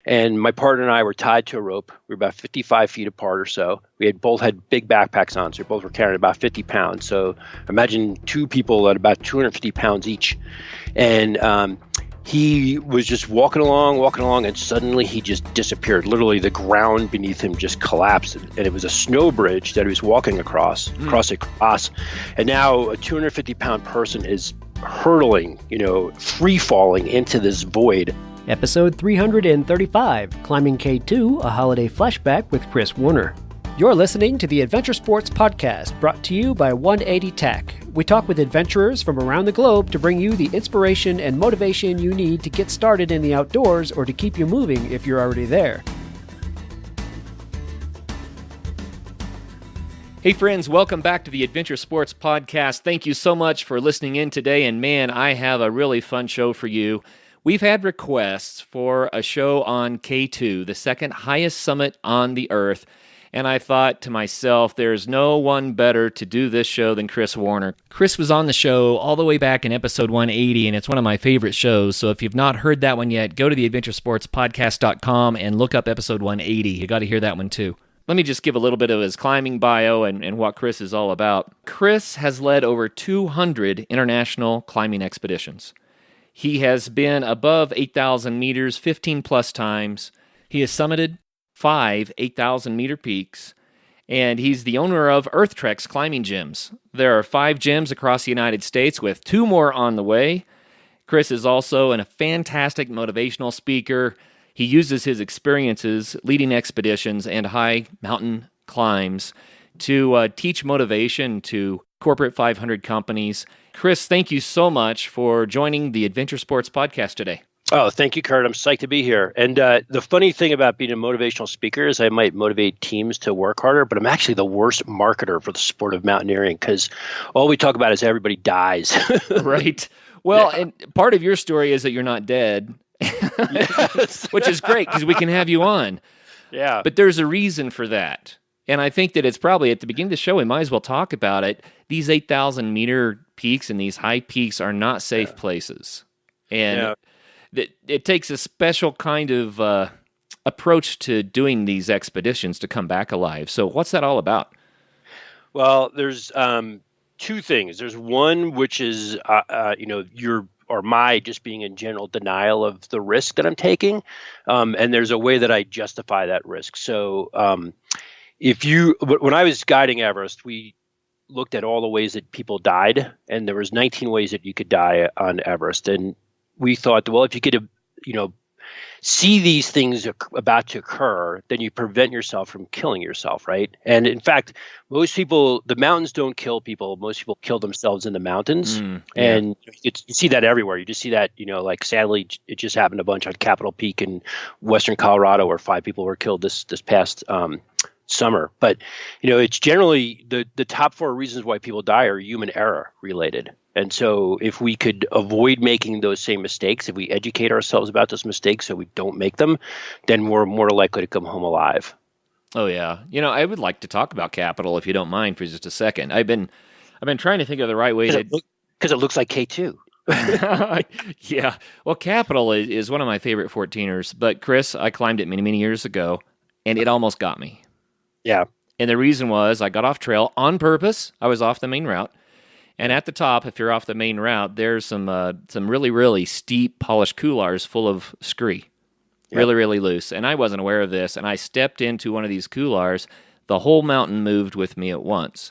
And my partner and I were tied to a rope. We were about 55 feet apart or so. We had both had big backpacks on, so we both were carrying about 50 pounds. So imagine two people at about 250 pounds each. And he was just walking along, and suddenly he just disappeared. Literally, the ground beneath him just collapsed, and it was a snow bridge that he was walking across a cross. And now a 250-pound person is hurtling, free falling into this void. Episode 335, Climbing K2, a holiday flashback with Chris Warner. You're listening to the Adventure Sports Podcast, brought to you by 180 Tech. We talk with adventurers from around the globe to bring you the inspiration and motivation you need to get started in the outdoors or to keep you moving if you're already there. Hey friends, welcome back to the Adventure Sports Podcast. Thank you so much for listening in today, and man, I have a really fun show for you. We've had requests for a show on K2, the second highest summit on the Earth. And I thought to myself, there's no one better to do this show than Chris Warner. Chris was on the show all the way back in episode 180, and it's one of my favorite shows. So if you've not heard that one yet, go to theadventuresportspodcast.com and look up episode 180. You got to hear that one too. Let me just give a little bit of his climbing bio and what Chris is all about. Chris has led over 200 international climbing expeditions. He has been above 8,000 meters 15 plus times. He has summited 5 8,000-meter peaks, and he's the owner of EarthTrek's climbing gyms. There are 5 gyms across the United States with 2 more on the way. Chris is also a fantastic motivational speaker. He uses his experiences leading expeditions and high mountain climbs to teach motivation to corporate 500 companies. Chris, thank you so much for joining the Adventure Sports Podcast today. Oh, thank you, Kurt. I'm psyched to be here. And the funny thing about being a motivational speaker is I might motivate teams to work harder, but I'm actually the worst marketer for the sport of mountaineering because all we talk about is everybody dies. Right. Well, yeah. And part of your story is that you're not dead, yes. Which is great because we can have you on. Yeah. But there's a reason for that. And I think that it's probably at the beginning of the show, we might as well talk about it. These 8,000-meter peaks and these high peaks are not safe places. And it takes a special kind of approach to doing these expeditions to come back alive. So what's that all about? Well, there's 2 things. There's one, which is, my just being in general denial of the risk that I'm taking. And there's a way that I justify that risk. So when I was guiding Everest, we looked at all the ways that people died, and there was 19 ways that you could die on Everest. And we thought, well, if you could, see these things about to occur, then you prevent yourself from killing yourself, right? And in fact, most people, the mountains don't kill people. Most people kill themselves in the mountains. And you see that everywhere. You just see that, sadly, it just happened a bunch on Capitol Peak in western Colorado where 5 people were killed this past summer. But, it's generally the top 4 reasons why people die are human error related. And so if we could avoid making those same mistakes, if we educate ourselves about those mistakes so we don't make them, then we're more likely to come home alive. Oh, yeah. I would like to talk about Capitol, if you don't mind, for just a second. I've been trying to think of the right way to... Because it looks like K2. Yeah. Well, Capitol is one of my favorite 14ers. But, Chris, I climbed it many, many years ago, and it almost got me. Yeah. And the reason was I got off trail on purpose. I was off the main route. And at the top, if you're off the main route, there's some really, really steep polished couloirs full of scree. Yep. Really, really loose. And I wasn't aware of this. And I stepped into one of these couloirs. The whole mountain moved with me at once.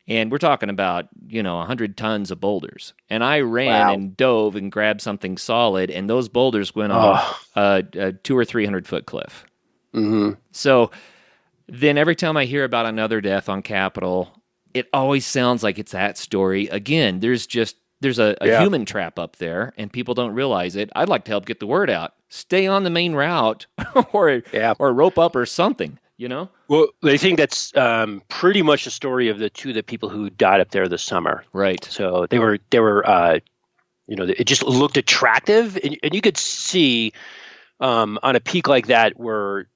And we're talking about, 100 tons of boulders. And I ran and dove and grabbed something solid. And those boulders went off a 200 or 300 foot cliff. Mm-hmm. So then every time I hear about another death on Capitol, it always sounds like it's that story. Again, there's a human trap up there, and people don't realize it. I'd like to help get the word out. Stay on the main route or rope up or something, Well, I think that's pretty much the story of the 2 people who died up there this summer. Right. So they were it just looked attractive, and you could see on a peak like that where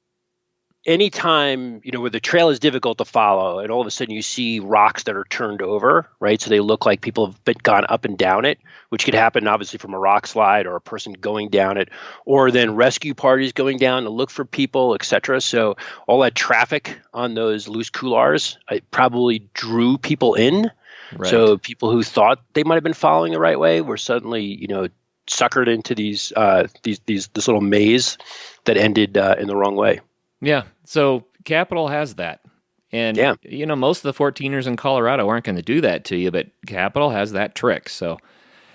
anytime, where the trail is difficult to follow and all of a sudden you see rocks that are turned over, right? So they look like people have gone up and down it, which could happen obviously from a rock slide or a person going down it, or then rescue parties going down to look for people, etc. So all that traffic on those loose couloirs, it probably drew people in. Right. So people who thought they might have been following the right way were suddenly, suckered into this little maze that ended in the wrong way. Yeah. So Capital has that. And, most of the 14ers in Colorado aren't going to do that to you, but Capital has that trick. So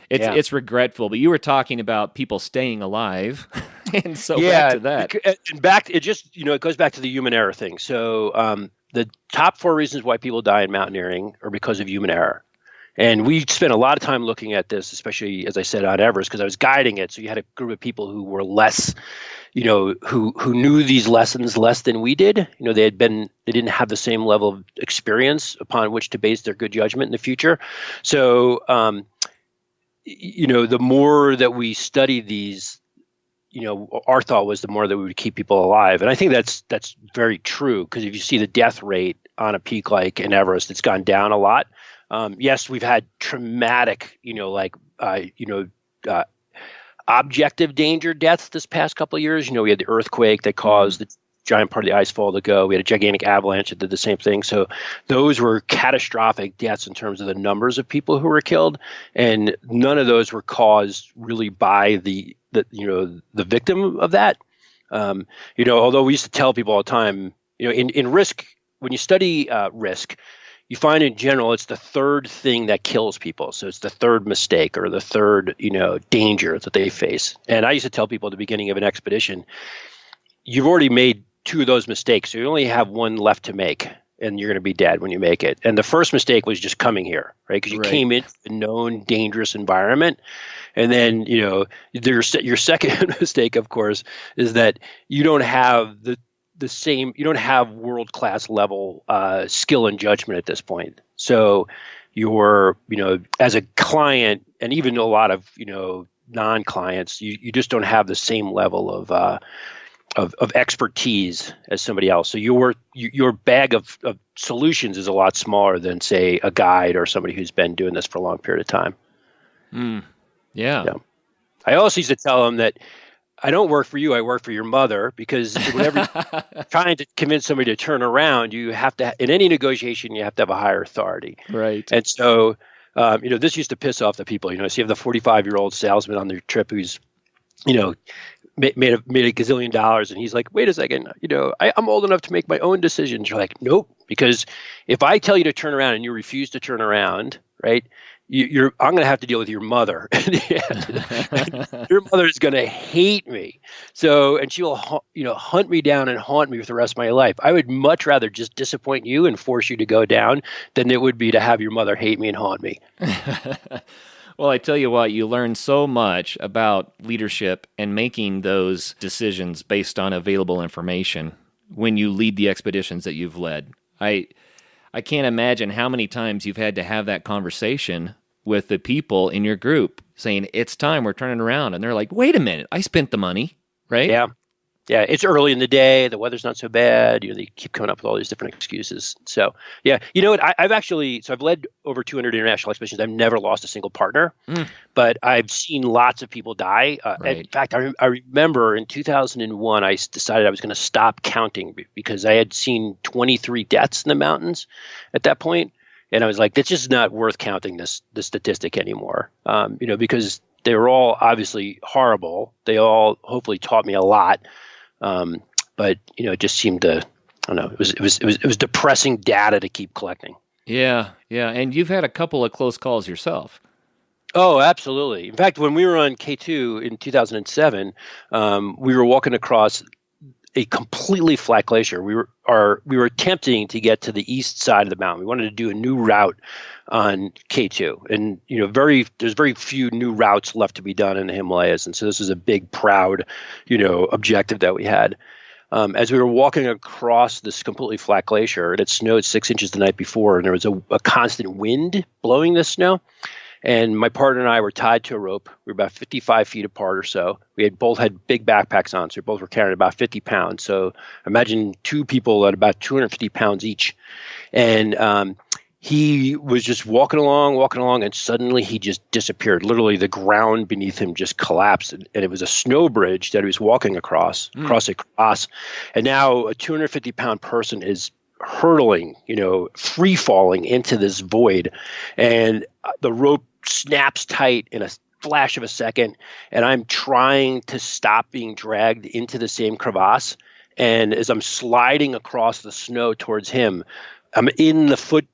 it's regretful. But you were talking about people staying alive. And so back to that. It goes back to the human error thing. So the top 4 reasons why people die in mountaineering are because of human error. And we spent a lot of time looking at this, especially, as I said, on Everest, because I was guiding it. So you had a group of people who were less, who knew these lessons less than we did. They didn't have the same level of experience upon which to base their good judgment in the future. So, the more that we studied these, our thought was the more that we would keep people alive. And I think that's very true, because if you see the death rate on a peak like in Everest, it's gone down a lot. Yes, we've had traumatic, objective danger deaths this past couple of years. We had the earthquake that caused the giant part of the ice fall to go. We had a gigantic avalanche that did the same thing. So those were catastrophic deaths in terms of the numbers of people who were killed. And none of those were caused really by the victim of that. Although we used to tell people all the time, in risk, when you study risk, you find in general it's the third thing that kills people. So it's the third mistake or the third, danger that they face. And I used to tell people at the beginning of an expedition, you've already made 2 of those mistakes. So you only have 1 left to make, and you're going to be dead when you make it. And the first mistake was just coming here, right? Because you came into a known dangerous environment. And then, your second mistake, of course, is that you don't have you don't have world-class level skill and judgment at this point. So you're, as a client, and even a lot of, non-clients, you just don't have the same level of expertise as somebody else. So your bag of solutions is a lot smaller than, say, a guide or somebody who's been doing this for a long period of time. Yeah. I also used to tell them that I don't work for you, I work for your mother, because whenever you're trying to convince somebody to turn around, you have to, in any negotiation, you have to have a higher authority. Right. And so, this used to piss off the people. So you have the 45-year-old salesman on their trip who's, made a gazillion dollars, and he's like, wait a second, I'm old enough to make my own decisions. You're like, nope, because if I tell you to turn around and you refuse to turn around, right, I'm going to have to deal with your mother. Your mother is going to hate me. So, and she will, hunt me down and haunt me for the rest of my life. I would much rather just disappoint you and force you to go down than it would be to have your mother hate me and haunt me. Well, I tell you what, you learn so much about leadership and making those decisions based on available information when you lead the expeditions that you've led. I can't imagine how many times you've had to have that conversation with the people in your group saying, it's time, we're turning around. And they're like, wait a minute, I spent the money, right? Yeah. Yeah, it's early in the day. The weather's not so bad. They keep coming up with all these different excuses. So, yeah, you know what? I've led over 200 international expeditions. I've never lost a single partner, but I've seen lots of people die. Right. In fact, I remember in 2001, I decided I was going to stop counting because I had seen 23 deaths in the mountains at that point, and I was like, "It's just not worth counting this statistic anymore." Because they were all obviously horrible. They all hopefully taught me a lot. But it just seemed to, I don't know, it was depressing data to keep collecting. Yeah. And you've had a couple of close calls yourself. Oh, absolutely. In fact, when we were on K2 in 2007, we were walking across a completely flat glacier. We were attempting to get to the east side of the mountain. We wanted to do a new route on K2, and there's very few new routes left to be done in the Himalayas, and so this was a big, proud, objective that we had. As we were walking across this completely flat glacier, it had snowed 6 inches the night before, and there was a constant wind blowing the snow. and my partner and I were tied to a rope. We were about 55 feet apart or so. We had both had big backpacks on, so we both were carrying about 50 pounds. So imagine two people at about 250 pounds each. And he was just walking along, and suddenly he just disappeared. Literally, the ground beneath him just collapsed, and it was a snow bridge that he was walking across a cross. And now a 250-pound person is hurtling, free falling into this void, and the rope snaps tight in a flash of a second, and I'm trying to stop being dragged into the same crevasse. And as I'm sliding across the snow towards him, I'm in the footprints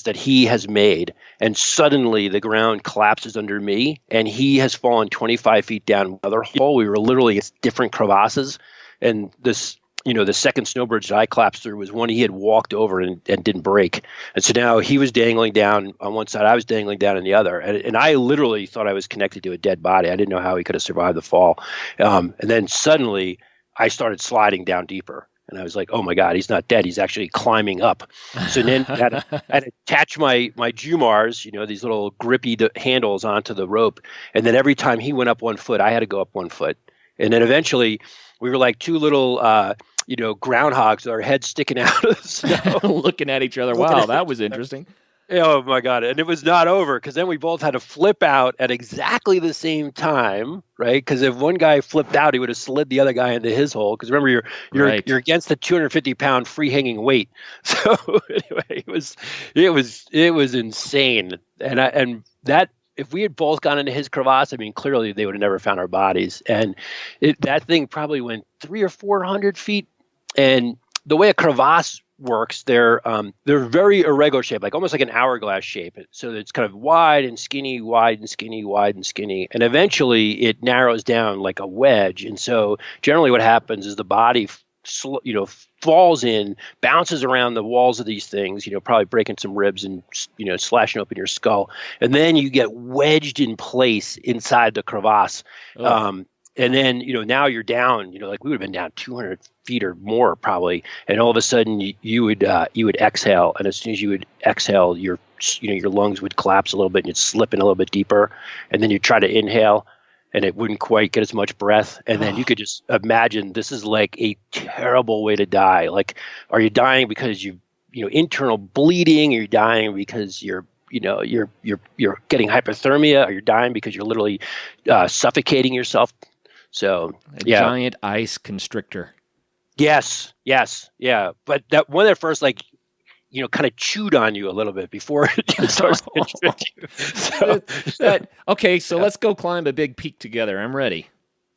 that he has made, and suddenly the ground collapses under me, and he has fallen 25 feet down another hole. We were literally at different crevasses, and this, the second snow bridge that I collapsed through was one he had walked over and didn't break. And so now he was dangling down on one side, I was dangling down on the other, and I literally thought I was connected to a dead body. I didn't know how he could have survived the fall. And then suddenly I started sliding down deeper. And I was like, oh my God, he's not dead. He's actually climbing up. So then I had to attach my Jumars, these little grippy handles onto the rope. And then every time he went up 1 foot, I had to go up 1 foot. And then eventually we were like two little, groundhogs with our heads sticking out of the snow. Looking at each other. Wow, that was interesting. Oh my God. And it was not over, because then we both had to flip out at exactly the same time, right? Because if one guy flipped out, he would have slid the other guy into his hole. Because remember, you're against the 250-pound free hanging weight. So anyway, it was insane. And that, if we had both gone into his crevasse, I mean, clearly they would have never found our bodies. And that thing probably went 300 or 400 feet. And the way a crevasse works, they're very irregular shape, like almost like an hourglass shape. So it's kind of wide and skinny, wide and skinny, wide and skinny, and eventually it narrows down like a wedge. And so generally, what happens is the body, falls in, bounces around the walls of these things, probably breaking some ribs and slashing open your skull, and then you get wedged in place inside the crevasse. And then, now you're down, like we would have been down 200 feet or more probably. And all of a sudden you would exhale. And as soon as you would exhale, your lungs would collapse a little bit and you'd slip in a little bit deeper. And then you try to inhale and it wouldn't quite get as much breath. And then you could just imagine this is like a terrible way to die. Like, are you dying because internal bleeding? Are you dying because you're getting hypothermia? Are you dying because you're literally suffocating yourself? So a giant ice constrictor. Yes, yeah. But that one at first, like, kind of chewed on you a little bit before it starts to constrict you. Okay, so let's go climb a big peak together. I'm ready.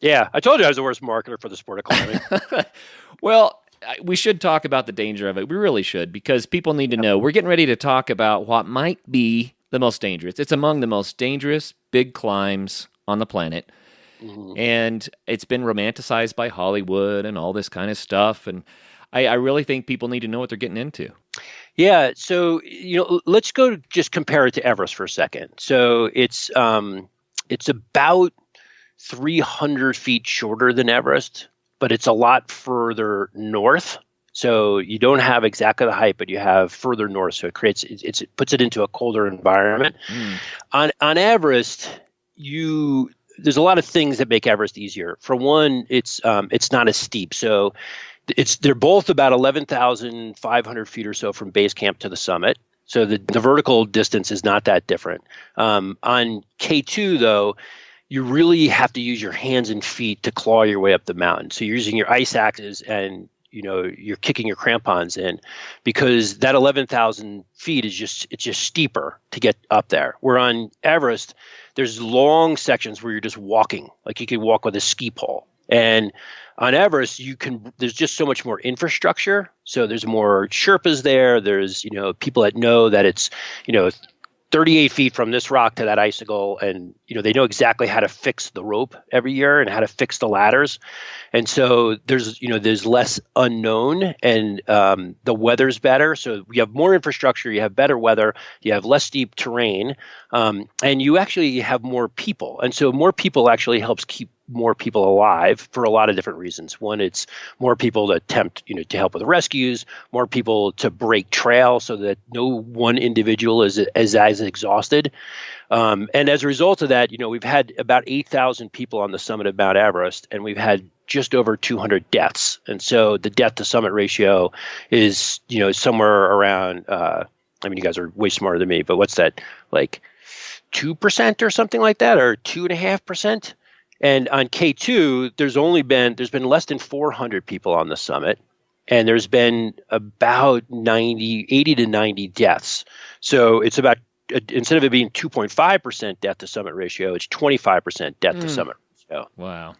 Yeah, I told you I was the worst marketer for the sport of climbing. Well, we should talk about the danger of it. We really should, because people need to know. We're getting ready to talk about what might be the most dangerous. It's among the most dangerous big climbs on the planet. Mm-hmm. And it's been romanticized by Hollywood and all this kind of stuff. And I really think people need to know what they're getting into. Yeah. So, let's go just compare it to Everest for a second. So it's about 300 feet shorter than Everest, but it's a lot further north. So you don't have exactly the height, but you have further north. So it puts it into a colder environment. On Everest, there's a lot of things that make Everest easier. For one, it's not as steep. So they're both about 11,500 feet or so from base camp to the summit. So the vertical distance is not that different. On K2, though, you really have to use your hands and feet to claw your way up the mountain. So you're using your ice axes and you're kicking your crampons in, because that 11,000 feet is just steeper to get up there. Where on Everest, there's long sections where you're just walking, like you can walk with a ski pole. And on Everest, there's just so much more infrastructure. So there's more Sherpas there. There's, people that know that it's, 38 feet from this rock to that icicle, and they know exactly how to fix the rope every year and how to fix the ladders. And so there's less unknown, and the weather's better. So you have more infrastructure, you have better weather, you have less steep terrain, and you actually have more people. And so more people actually helps keep more people alive for a lot of different reasons. One, it's more people to attempt, to help with rescues, more people to break trail so that no one individual is as exhausted. And as a result of that, we've had about 8,000 people on the summit of Mount Everest, and we've had just over 200 deaths. And so the death to summit ratio is, somewhere around, you guys are way smarter than me, but what's that, like 2% or something like that, or 2.5%? And on K2, there's been less than 400 people on the summit, and there's been about 80 to 90 deaths. So it's about, instead of it being 2.5% death to summit ratio, it's 25% death to summit ratio. Wow.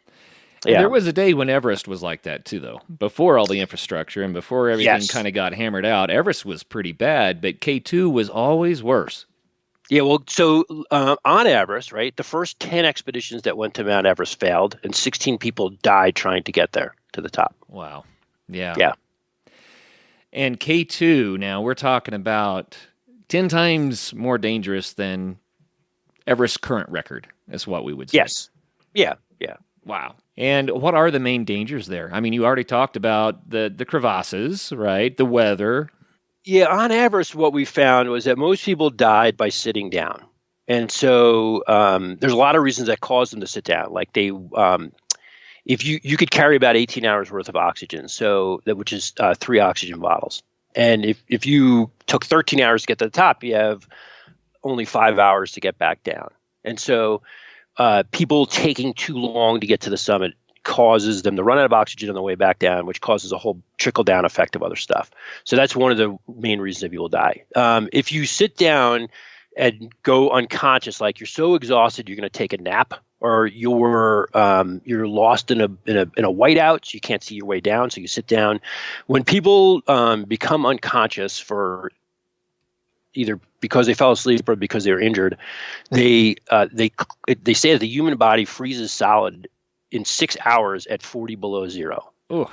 Yeah. There was a day when Everest was like that too, though. Before all the infrastructure and before everything kind of got hammered out, Everest was pretty bad, but K2 was always worse. Yeah, well, so on Everest, right, the first 10 expeditions that went to Mount Everest failed, and 16 people died trying to get there to the top. Wow. Yeah. Yeah. And K2, now we're talking about 10 times more dangerous than Everest's current record, is what we would say. Yes. Yeah. Wow. And what are the main dangers there? I mean, you already talked about the crevasses, right? The weather. Yeah, on Everest, what we found was that most people died by sitting down. And so there's a lot of reasons that cause them to sit down. Like if you could carry about 18 hours worth of oxygen, which is 3 oxygen bottles. And if you took 13 hours to get to the top, you have only 5 hours to get back down. And so people taking too long to get to the summit causes them to run out of oxygen on the way back down, which causes a whole trickle-down effect of other stuff. So that's one of the main reasons that people die. If you sit down and go unconscious, like you're so exhausted you're going to take a nap, or you're lost in a whiteout, so you can't see your way down, so you sit down. When people become unconscious for either because they fell asleep or because they were injured, they say that the human body freezes solid in 6 hours at 40 below zero. Ooh.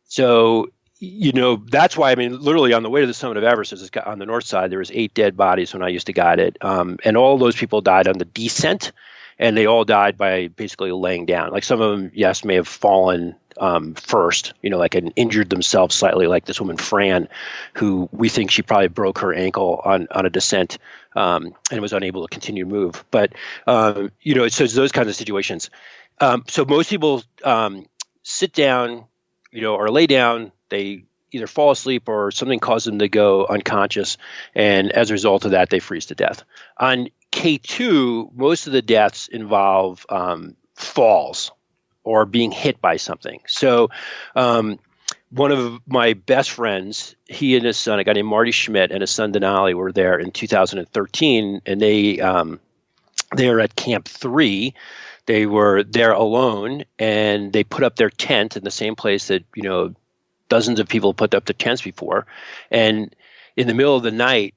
So, that's why, literally on the way to the summit of Everest, on the north side, there was 8 dead bodies when I used to guide it. And all those people died on the descent, and they all died by basically laying down. Like some of them, yes, may have fallen first, and injured themselves slightly, like this woman, Fran, who we think she probably broke her ankle on a descent and was unable to continue to move. But, it's those kinds of situations. So most people sit down, or lay down. They either fall asleep or something causes them to go unconscious, and as a result of that, they freeze to death. On K2, most of the deaths involve falls or being hit by something. So one of my best friends, he and his son, a guy named Marty Schmidt, and his son Denali were there in 2013, and they are at Camp 3. They were there alone, and they put up their tent in the same place that, dozens of people put up their tents before. And in the middle of the night,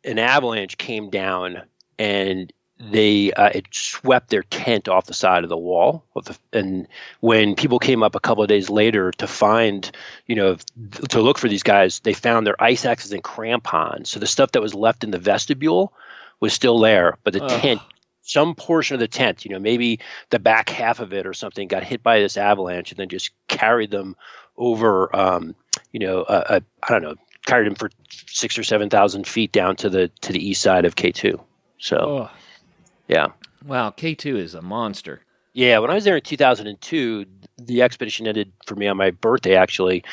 an avalanche came down, and it swept their tent off the side of the wall. And when people came up a couple of days later to find, to look for these guys, they found their ice axes and crampons. So the stuff that was left in the vestibule was still there, but the tent, some portion of the tent, maybe the back half of it or something, got hit by this avalanche and then just carried them over, I don't know, carried them for 6,000 or 7,000 feet down to the east side of K2. So, yeah. Wow, K2 is a monster. Yeah, when I was there in 2002, the expedition ended for me on my birthday, actually.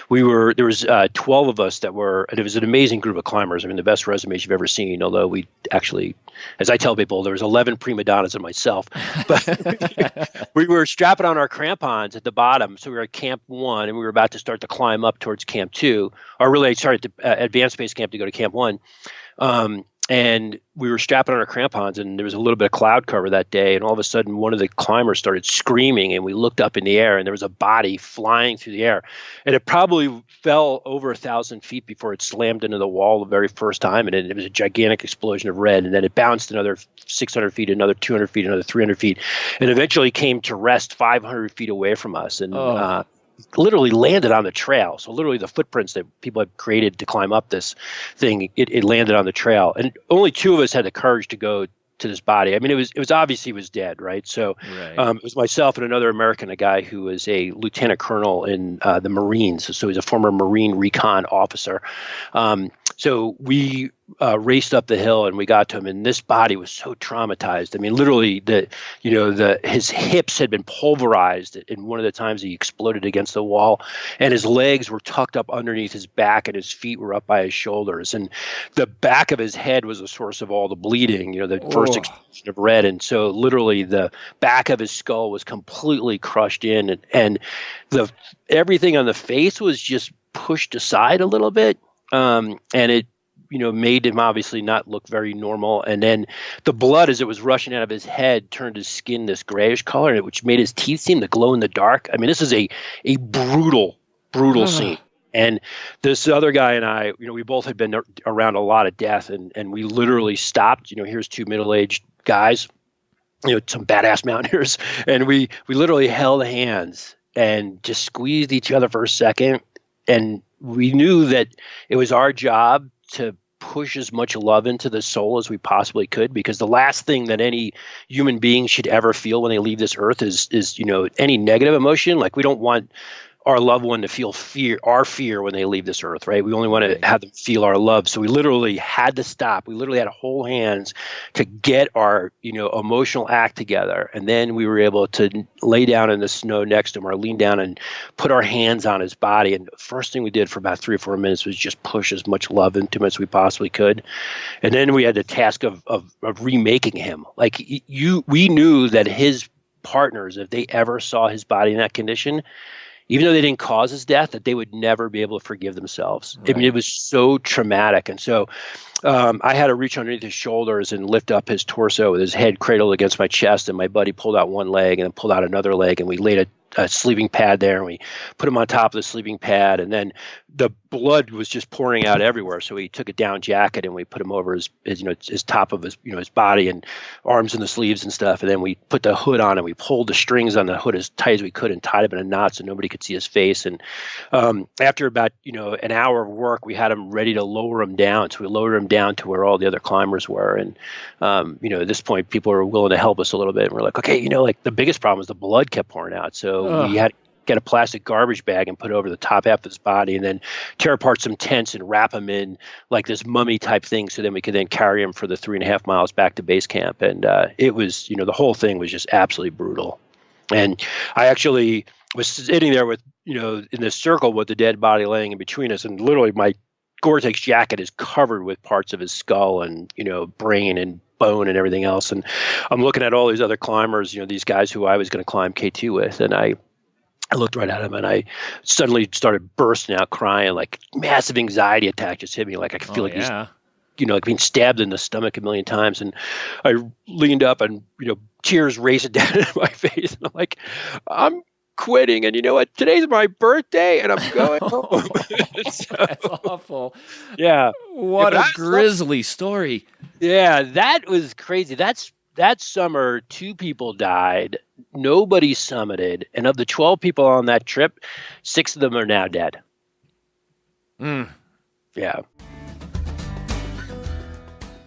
There was 12 of us and it was an amazing group of climbers. The best resumes you've ever seen, although we actually, as I tell people, there was 11 prima donnas and myself. But we were strapping on our crampons at the bottom. So we were at Camp 1, and we were about to start to climb up towards Camp 2, or really I started to advance base camp to go to Camp 1. And we were strapping on our crampons, and there was a little bit of cloud cover that day. And all of a sudden, one of the climbers started screaming, and we looked up in the air, and there was a body flying through the air. And it probably fell over 1,000 feet before it slammed into the wall the very first time. And it was a gigantic explosion of red. And then it bounced another 600 feet, another 200 feet, another 300 feet, and eventually came to rest 500 feet away from us. And literally landed on the trail. So literally the footprints that people had created to climb up this thing, it landed on the trail. And only 2 of us had the courage to go to this body. I mean, it was obvious he was dead, right? So it was myself and another American, a guy who was a lieutenant colonel in the Marines. So he's a former Marine recon officer. So we raced up the hill and we got to him, and this body was so traumatized. I mean, literally, his hips had been pulverized in one of the times he exploded against the wall, and his legs were tucked up underneath his back, and his feet were up by his shoulders, and the back of his head was the source of all the bleeding. The first explosion of red, and so literally the back of his skull was completely crushed in, and everything on the face was just pushed aside a little bit. And it, made him obviously not look very normal. And then the blood, as it was rushing out of his head, turned his skin this grayish color, which made his teeth seem to glow in the dark. I mean, this is a brutal scene. And this other guy and I, we both had been around a lot of death, and we literally stopped. Here's two middle-aged guys, some badass mountaineers, and we literally held hands and just squeezed each other for a second. And we knew that it was our job to push as much love into the soul as we possibly could, because the last thing that any human being should ever feel when they leave this earth is any negative emotion. Like, we don't want our loved one to feel our fear when they leave this earth, right? We only want to have them feel our love. So we literally had to stop. We literally had to hold hands to get our, emotional act together. And then we were able to lay down in the snow next to him, or lean down and put our hands on his body. And the first thing we did for about 3 or 4 minutes was just push as much love into him as we possibly could. And then we had the task of remaking him. Like, we knew that his partners, if they ever saw his body in that condition, even though they didn't cause his death, that they would never be able to forgive themselves. Right. I mean, it was so traumatic. And so I had to reach underneath his shoulders and lift up his torso with his head cradled against my chest. And my buddy pulled out one leg and then pulled out another leg. And we laid a sleeping pad there, and we put him on top of the sleeping pad. And then the blood was just pouring out everywhere. So we took a down jacket and we put him over his top of his, his body and arms and the sleeves and stuff. And then we put the hood on, and we pulled the strings on the hood as tight as we could and tied him in a knot so nobody could see his face. And after about, an hour of work, we had him ready to lower him down. So we lowered him down to where all the other climbers were. And, at this point, people were willing to help us a little bit. And we're like, okay, like the biggest problem was the blood kept pouring out. So we had to get a plastic garbage bag and put it over the top half of his body, and then tear apart some tents and wrap him in like this mummy type thing. So then we could then carry him for the 3.5 miles back to base camp. And it was, the whole thing was just absolutely brutal. And I actually was sitting there with, in this circle with the dead body laying in between us. And literally my Gore-Tex jacket is covered with parts of his skull and, brain and bone and everything else. And I'm looking at all these other climbers, these guys who I was going to climb K2 with. And I looked right at him, and I suddenly started bursting out crying, like massive anxiety attack just hit me. Like I could feel he's, like being stabbed in the stomach a million times. And I leaned up and, tears racing down my face. And I'm like, I'm quitting. And you know what? Today's my birthday, and I'm going home. That's awful. Yeah. What a grisly story. Yeah, that was crazy. That summer, 2 people died. Nobody summited. And of the 12 people on that trip, 6 of them are now dead. Yeah.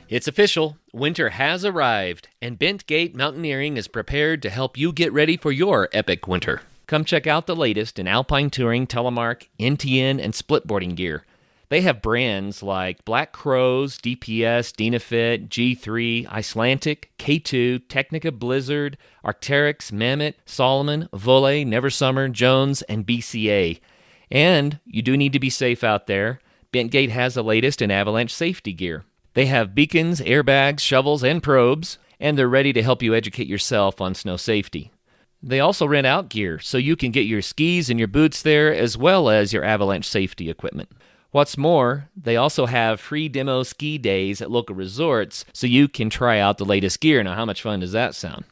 It's official. Winter has arrived, and Bent Gate Mountaineering is prepared to help you get ready for your epic winter. Come check out the latest in alpine touring, telemark, NTN, and splitboarding gear. They have brands like Black Crows, DPS, Dynafit, G3, Icelantic, K2, Technica Blizzard, Arc'teryx, Mammoth, Solomon, Volley, Neversummer, Jones, and BCA. And you do need to be safe out there. Bentgate has the latest in avalanche safety gear. They have beacons, airbags, shovels, and probes, and they're ready to help you educate yourself on snow safety. They also rent out gear, so you can get your skis and your boots there, as well as your avalanche safety equipment. What's more, they also have free demo ski days at local resorts, so you can try out the latest gear. Now, how much fun does that sound?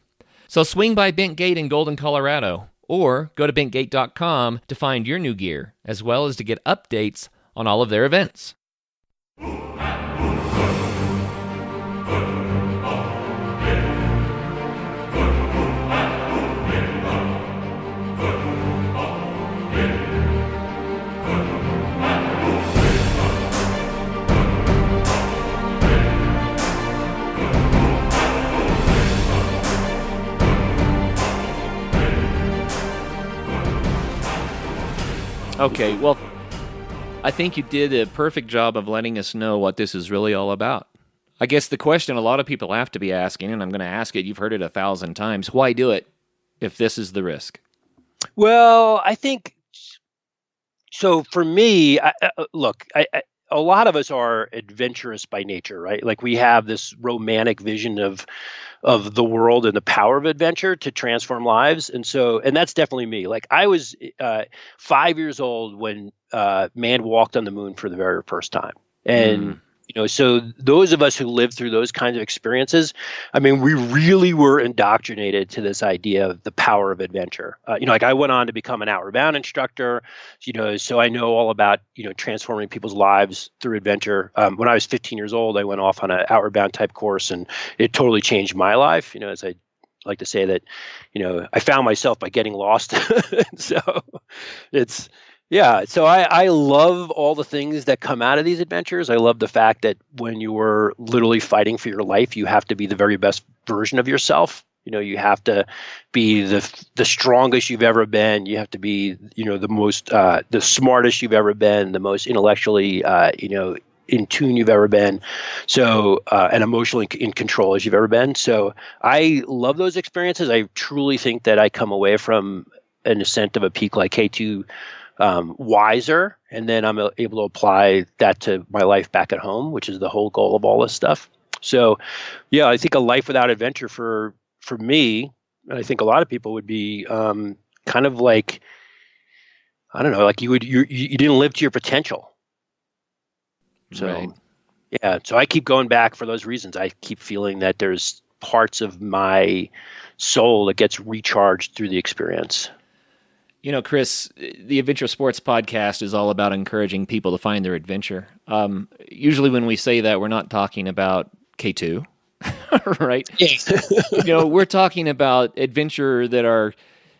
So swing by Bentgate in Golden, Colorado, or go to bentgate.com to find your new gear, as well as to get updates on all of their events. Okay, well, I think you did a perfect job of letting us know what this is really all about. I guess the question a lot of people have to be asking, and I'm going to ask it, you've heard it 1,000 times, why do it if this is the risk? Well, I think so. For me, look, a lot of us are adventurous by nature, right? Like we have this romantic vision of the world and the power of adventure to transform lives, and that's definitely me. Like I was 5 years old when man walked on the moon for the very first time, and so those of us who lived through those kinds of experiences, I mean, we really were indoctrinated to this idea of the power of adventure. Like I went on to become an Outward Bound instructor, so I know all about, transforming people's lives through adventure. When I was 15 years old, I went off on an Outward Bound type course, and it totally changed my life. As I like to say that, I found myself by getting lost. So it's, yeah, so I love all the things that come out of these adventures. I love the fact that when you were literally fighting for your life, you have to be the very best version of yourself. You have to be the strongest you've ever been. You have to be, the smartest you've ever been, the most intellectually, in tune you've ever been. So, and emotionally in control as you've ever been. So I love those experiences. I truly think that I come away from an ascent of a peak like K2 wiser, and then I'm able to apply that to my life back at home, which is the whole goal of all this stuff. So, yeah, I think a life without adventure for me, and I think a lot of people would be kind of like, I don't know, like you didn't live to your potential. So, right. Yeah, so I keep going back for those reasons. I keep feeling that there's parts of my soul that gets recharged through the experience. Chris, the Adventure Sports Podcast is all about encouraging people to find their adventure. Usually when we say that, we're not talking about K2, right? Yeah. We're talking about adventure that are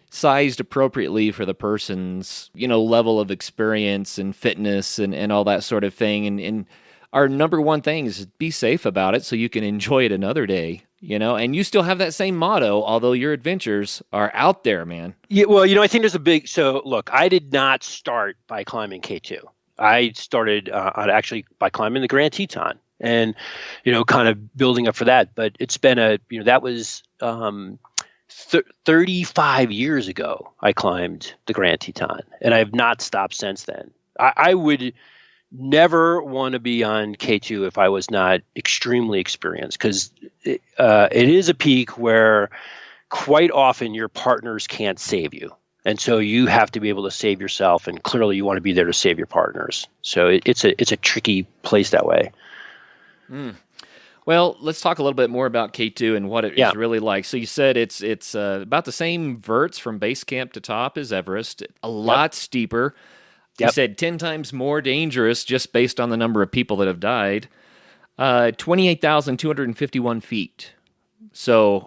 sized appropriately for the person's, level of experience and fitness and all that sort of thing. And our number one thing is be safe about it so you can enjoy it another day. And you still have that same motto, although your adventures are out there, man. Yeah, well, I think there's so look, I did not start by climbing K2. I started actually by climbing the Grand Teton and, kind of building up for that. But it's been that was 35 years ago I climbed the Grand Teton, and I have not stopped since then. I would never want to be on K2 if I was not extremely experienced, because it is a peak where quite often your partners can't save you. And so you have to be able to save yourself, and clearly you want to be there to save your partners. So it's a tricky place that way. Well, let's talk a little bit more about K2 and what it is really like. So you said it's about the same verts from base camp to top as Everest, a lot steeper. You said 10 times more dangerous just based on the number of people that have died. 28,251 feet. So,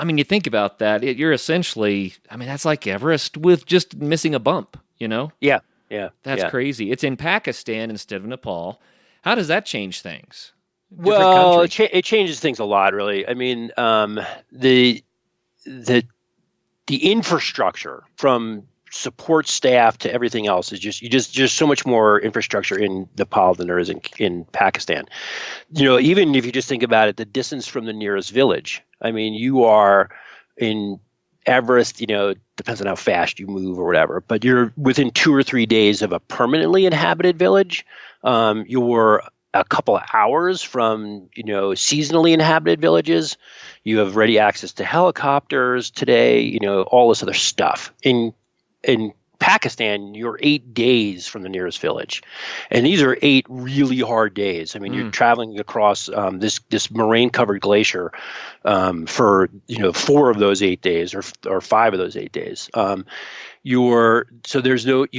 you think about that. You're essentially, that's like Everest with just missing a bump, Yeah. That's crazy. It's in Pakistan instead of Nepal. How does that change things? Well, it changes things a lot, really. The infrastructure from support staff to everything else is just so much more infrastructure in Nepal than there is in Pakistan. Even if you just think about it, the distance from the nearest village. You are in Everest, depends on how fast you move or whatever, but you're within 2 or 3 days of a permanently inhabited village. You're a couple of hours from, seasonally inhabited villages. You have ready access to helicopters today, all this other stuff. In Pakistan, you're 8 days from the nearest village. And these are 8 really hard days. You're traveling across this moraine-covered glacier for 4 of those 8 days or 5 of those 8 days. You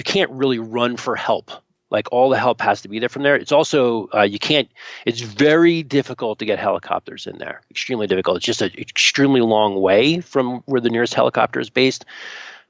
can't really run for help. Like all the help has to be there from there. It's also it's very difficult to get helicopters in there. Extremely difficult. It's just an extremely long way from where the nearest helicopter is based.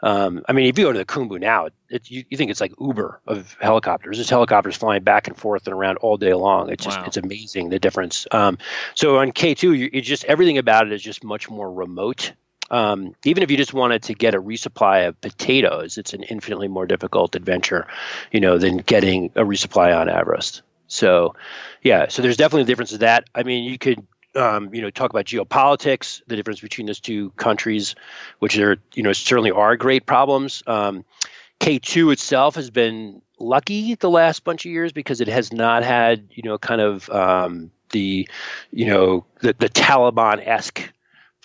If you go to the Khumbu now, you think it's like Uber of helicopters. There's helicopters flying back and forth and around all day long. It's just It's amazing the difference. So on K2, it's just everything about it is just much more remote. Even if you just wanted to get a resupply of potatoes, it's an infinitely more difficult adventure, than getting a resupply on Everest. So, yeah, so there's definitely a difference to that. I mean, you could, talk about geopolitics, the difference between those two countries, which are, certainly are great problems. K2 itself has been lucky the last bunch of years because it has not had, kind of the Taliban-esque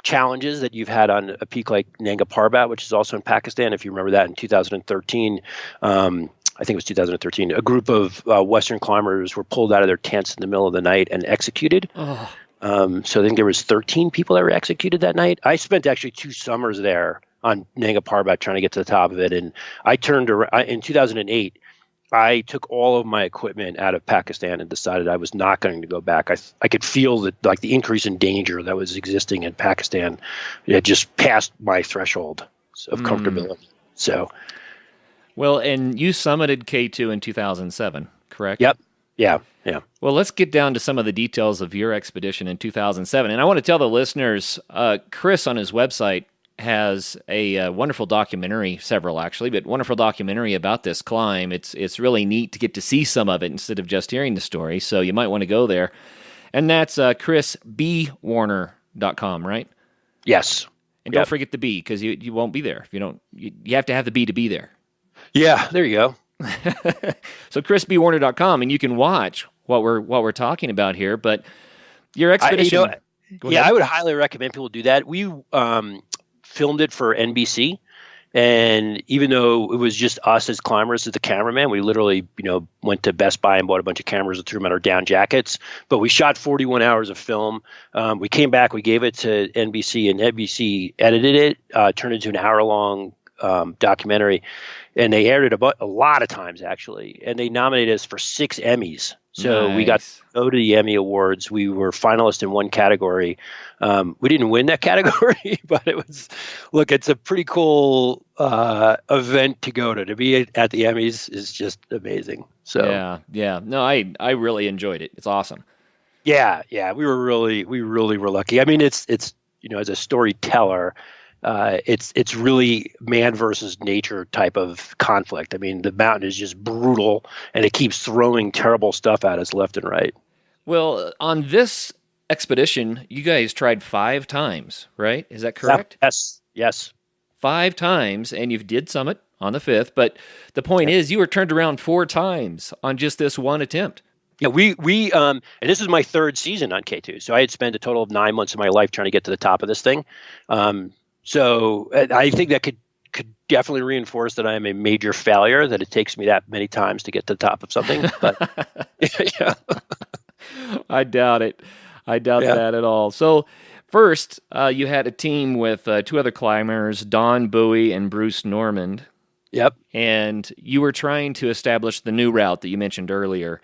challenges that you've had on a peak like Nanga Parbat, which is also in Pakistan. If you remember that in 2013, I think it was 2013, a group of Western climbers were pulled out of their tents in the middle of the night and executed. Oh. So I think there was 13 people that were executed that night. I spent actually 2 summers there on Nanga Parbat trying to get to the top of it. And I turned around in 2008. I took all of my equipment out of Pakistan and decided I was not going to go back. I could feel that, like, the increase in danger that was existing in Pakistan, it had just passed my threshold of comfortability. So, well, and you summited K2 in 2007, correct? Yep. Yeah. Well, let's get down to some of the details of your expedition in 2007. And I want to tell the listeners, Chris on his website has a wonderful documentary, several actually, but wonderful documentary about this climb. It's really neat to get to see some of it instead of just hearing the story, so you might want to go there. And that's chrisbwarner.com, right? Yes. And don't forget the B, because you won't be there if you don't. You have to have the B to be there. Yeah, there you go. So chrisbwarner.com, and you can watch what we're talking about here. But your expedition. I would highly recommend people do that. We filmed it for NBC, and even though it was just us as climbers as the cameraman, we literally went to Best Buy and bought a bunch of cameras and threw them in our down jackets. But we shot 41 hours of film. We came back, we gave it to NBC, and NBC edited it, turned it into an hour-long documentary, and they aired it a lot of times actually, and they nominated us for 6 Emmys. So nice. We got to go to the Emmy Awards. We were finalists in one category. We didn't win that category, but it's a pretty cool event to go to. To be at the Emmys is just amazing. So yeah. No, I really enjoyed it. It's awesome. Yeah. We really were lucky. I mean, it's as a storyteller, it's really man versus nature type of conflict. I mean, the mountain is just brutal, and it keeps throwing terrible stuff at us left and right. Well, on this expedition, you guys tried 5 times, right? Is that correct? Yes. 5 times, and you did summit on the 5th. But the point is, you were turned around 4 times on just this one attempt. Yeah, we and this is my 3rd season on K2, so I had spent a total of 9 months of my life trying to get to the top of this thing. So I think that could definitely reinforce that I am a major failure, that it takes me that many times to get to the top of something. But yeah. I doubt it. I doubt that at all. So first, you had a team with 2 other climbers, Don Bowie and Bruce Normand. Yep. And you were trying to establish the new route that you mentioned earlier.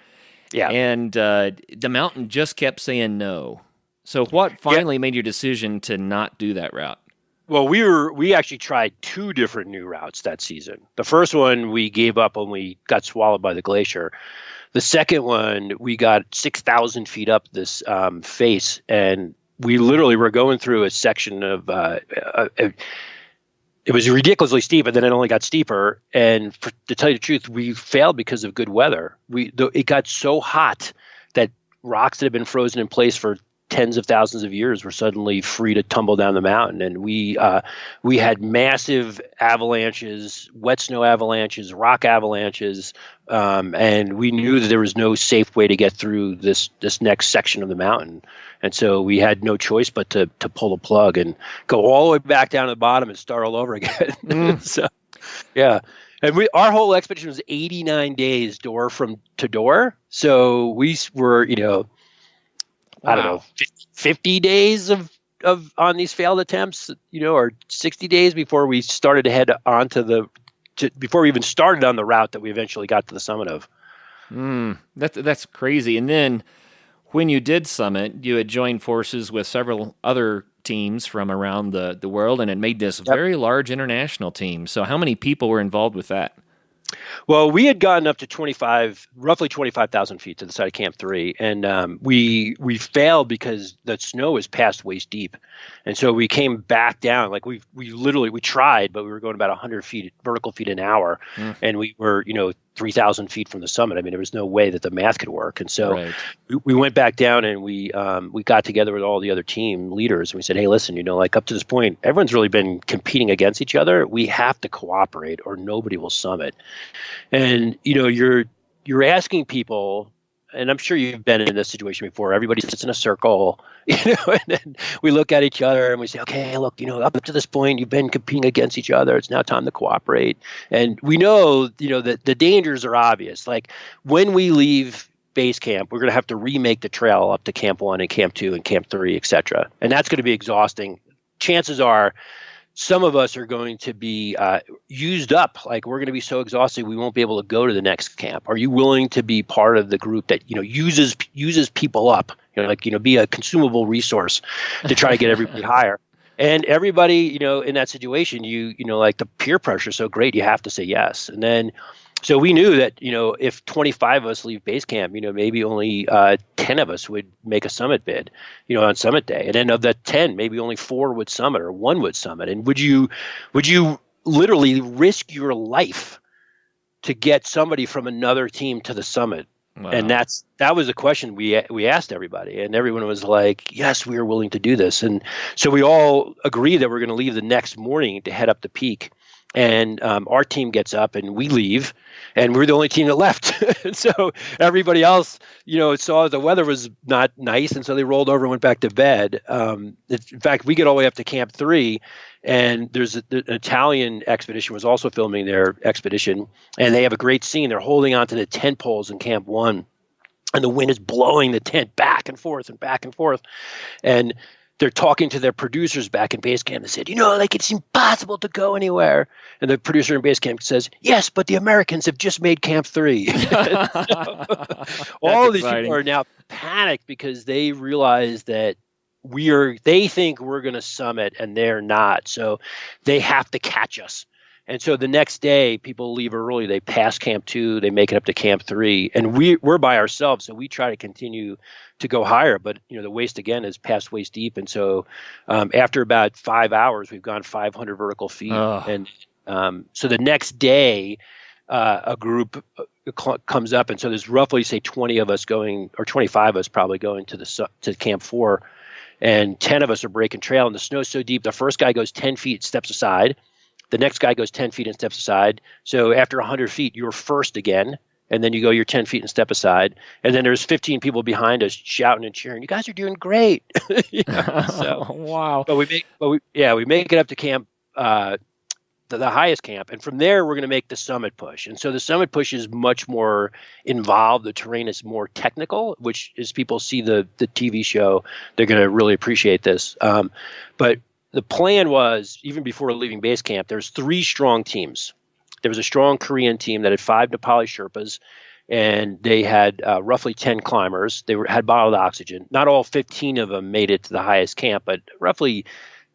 Yeah. And the mountain just kept saying no. So what finally made your decision to not do that route? Well, we actually tried 2 different new routes that season. The first one we gave up when we got swallowed by the glacier. The second one, we got 6,000 feet up this face, and we literally were going through a section of it was ridiculously steep, and then it only got steeper. And to tell you the truth, we failed because of good weather. It got so hot that rocks that had been frozen in place for tens of thousands of years were suddenly free to tumble down the mountain, and we had massive avalanches, wet snow avalanches, rock avalanches, and we knew that there was no safe way to get through this next section of the mountain, and so we had no choice but to pull the plug and go all the way back down to the bottom and start all over again. So, yeah. And our whole expedition was 89 days door to door, so we were I don't know, 50 days of on these failed attempts, or 60 days before we started to head on before we even started on the route that we eventually got to the summit of. That's crazy. And then when you did summit, you had joined forces with several other teams from around the world, and it made this very large international team. So how many people were involved with that? Well, we had gotten up to roughly 25,000 feet to the side of Camp 3, and we failed because the snow was past waist deep, and so we came back down. Like we tried, but we were going about 100 feet vertical feet an hour, and we were 3,000 feet from the summit. I mean, there was no way that the math could work, and so Right. we went back down and we got together with all the other team leaders, and we said, hey, listen, like up to this point, everyone's really been competing against each other. We have to cooperate, or nobody will summit. And you're asking people, and I'm sure you've been in this situation before. Everybody sits in a circle, and then we look at each other and we say, okay, look, up to this point, you've been competing against each other. It's now time to cooperate. And we know, that the dangers are obvious. Like when we leave base camp, we're going to have to remake the trail up to Camp 1 and Camp 2 and Camp 3, et cetera. And that's going to be exhausting. Chances are some of us are going to be used up. Like we're going to be so exhausted we won't be able to go to the next camp. Are you willing to be part of the group that uses people up? Be a consumable resource to try to get everybody higher. And everybody, in that situation, like the peer pressure is so great, you have to say yes. And then, so we knew that, if 25 of us leave base camp, maybe only 10 of us would make a summit bid, on summit day. And then of the 10, maybe only 4 would summit or 1 would summit. And would you literally risk your life to get somebody from another team to the summit? Wow. And that was a question we asked everybody, and everyone was like, yes, we are willing to do this. And so we all agreed that we're going to leave the next morning to head up the peak. And our team gets up and we leave, and we're the only team that left. So everybody else, saw the weather was not nice, and so they rolled over and went back to bed. In fact, we get all the way up to Camp 3, and there's an Italian expedition was also filming their expedition, and they have a great scene. They're holding onto the tent poles in Camp 1, and the wind is blowing the tent back and forth and back and forth. And they're talking to their producers back in base camp. They said, it's impossible to go anywhere. And the producer in base camp says, yes, but the Americans have just made Camp 3. All of these people are now panicked because they realize that they think we're going to summit and they're not. So they have to catch us. And so the next day, people leave early. They pass Camp 2. They make it up to Camp 3. And we're by ourselves, so we try to continue to go higher. But, the waist, again, is past waist deep. And so after about 5 hours, we've gone 500 vertical feet. Oh. And so the next day, a group comes up. And so there's roughly, say, 20 of us going, or 25 of us probably going to Camp 4. And 10 of us are breaking trail. And the snow's so deep, the first guy goes 10 feet, steps aside. The next guy goes 10 feet and steps aside. So after 100 feet, you're first again. And then you go your 10 feet and step aside. And then there's 15 people behind us shouting and cheering. You guys are doing great. So, wow. But we make it up to camp, the highest camp. And from there, we're going to make the summit push. And so the summit push is much more involved. The terrain is more technical, which as people see the TV show, they're going to really appreciate this. But the plan was, even before leaving base camp, there's 3 strong teams. There was a strong Korean team that had 5 Nepali Sherpas, and they had roughly 10 climbers. They had bottled oxygen. Not all 15 of them made it to the highest camp, but roughly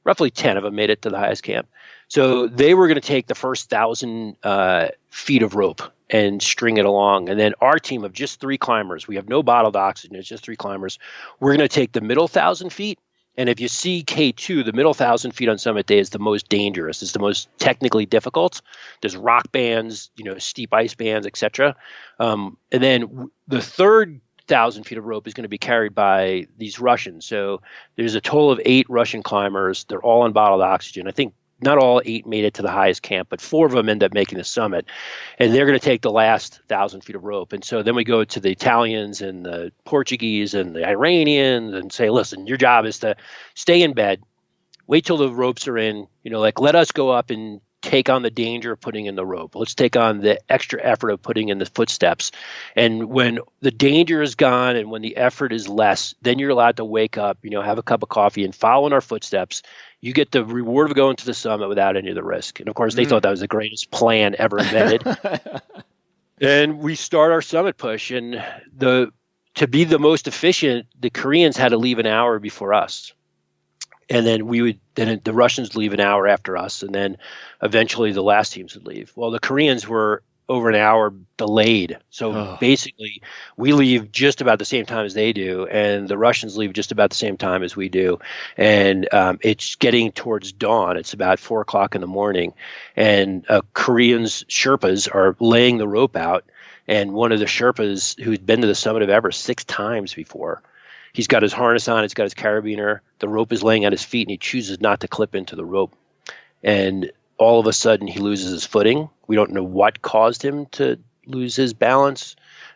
10 of them made it to the highest camp. So they were going to take the first 1,000 feet of rope and string it along. And then our team of just 3 climbers, we have no bottled oxygen, it's just 3 climbers. We're going to take the middle 1,000 feet. And if you see K2, the middle 1,000 feet on summit day is the most dangerous. It's the most technically difficult. There's rock bands, steep ice bands, etc. And then the third 1,000 feet of rope is going to be carried by these Russians. So there's a total of 8 Russian climbers. They're all on bottled oxygen. I think not all 8 made it to the highest camp, but 4 of them end up making the summit. And they're going to take the last 1,000 feet of rope. And so then we go to the Italians and the Portuguese and the Iranians and say, listen, your job is to stay in bed, wait till the ropes are in, let us go up and take on the danger of putting in the rope. Let's take on the extra effort of putting in the footsteps. And when the danger is gone and when the effort is less, then you're allowed to wake up, have a cup of coffee and follow in our footsteps. You get the reward of going to the summit without any of the risk. And of course, they thought that was the greatest plan ever invented. And we start our summit push. And to be the most efficient, the Koreans had to leave an hour before us. And then the Russians leave an hour after us. And then eventually the last teams would leave. Well, the Koreans were over an hour delayed. So Oh. basically, we leave just about the same time as they do, and the Russians leave just about the same time as we do. And it's getting towards dawn. It's about 4 o'clock in the morning, and Koreans Sherpas are laying the rope out. And one of the Sherpas who'd been to the summit of Everest 6 times before, he's got his harness on, he's got his carabiner, the rope is laying at his feet, and he chooses not to clip into the rope. And all of a sudden, he loses his footing. We don't know what caused him to lose his balance,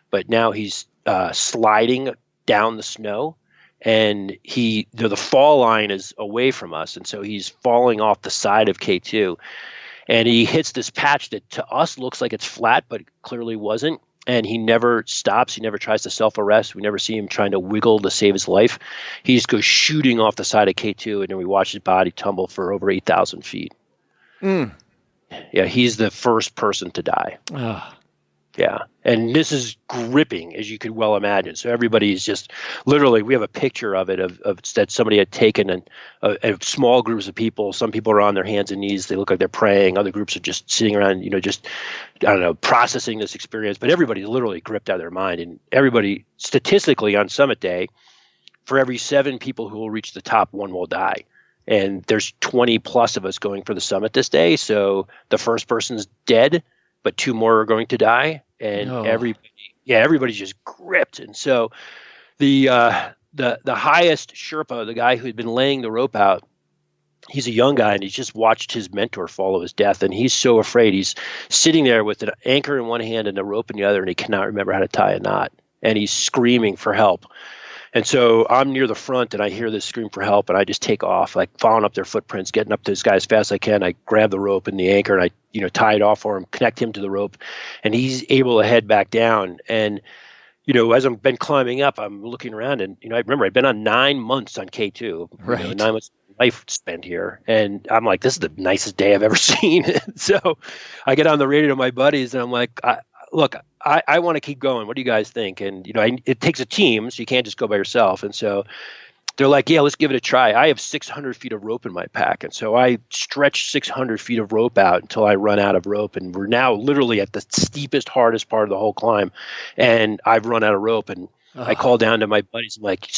but now he's sliding down the snow, and the fall line is away from us, and so he's falling off the side of K2, and he hits this patch that to us looks like it's flat, but it clearly wasn't. And he never stops. He never tries to self-arrest. We never see him trying to wiggle to save his life. He just goes shooting off the side of K2, and then we watch his body tumble for over 8,000 feet. Yeah, he's the first person to die. Yeah, and this is gripping, as you could well imagine. So everybody's just literally, we have a picture of it of that somebody had taken, and small groups of people. Some people are on their hands and knees. They look like they're praying. Other groups are just sitting around, just, I don't know, processing this experience. But everybody's literally gripped out of their mind. And everybody, statistically on summit day, for every 7 people who will reach the top, 1 will die. And there's 20 plus of us going for the summit this day. So the first person's dead, but 2 more are going to die. And everybody's just gripped. And so the highest Sherpa, the guy who had been laying the rope out, he's a young guy, and he's just watched his mentor fall to his death. And he's so afraid. He's sitting there with an anchor in one hand and a rope in the other, and he cannot remember how to tie a knot. And he's screaming for help. And so I'm near the front, and I hear this scream for help, and I just take off, like following up their footprints, getting up to this guy as fast as I can. I grab the rope and the anchor, and I tie it off for him, connect him to the rope, and he's able to head back down. And as I've been climbing up, I'm looking around, and I remember I'd been on 9 months on K2, right? 9 months of life spent here, and I'm like, this is the nicest day I've ever seen. So I get on the radio to my buddies, and I'm like, look, I want to keep going. What do you guys think? And, it takes a team, so you can't just go by yourself. And so they're like, yeah, let's give it a try. I have 600 feet of rope in my pack. And so I stretch 600 feet of rope out until I run out of rope. And we're now literally at the steepest, hardest part of the whole climb. And I've run out of rope. And I call down to my buddies. I'm like,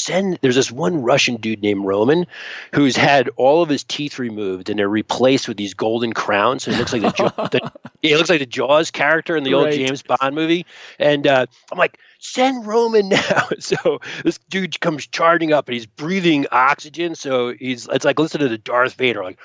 there's this one Russian dude named Roman who's had all of his teeth removed, and they're replaced with these golden crowns. So it looks like it looks like the Jaws character in the old James Bond movie. And I'm like, send Roman now. So this dude comes charging up, and he's breathing oxygen. So it's like listening to Darth Vader, like,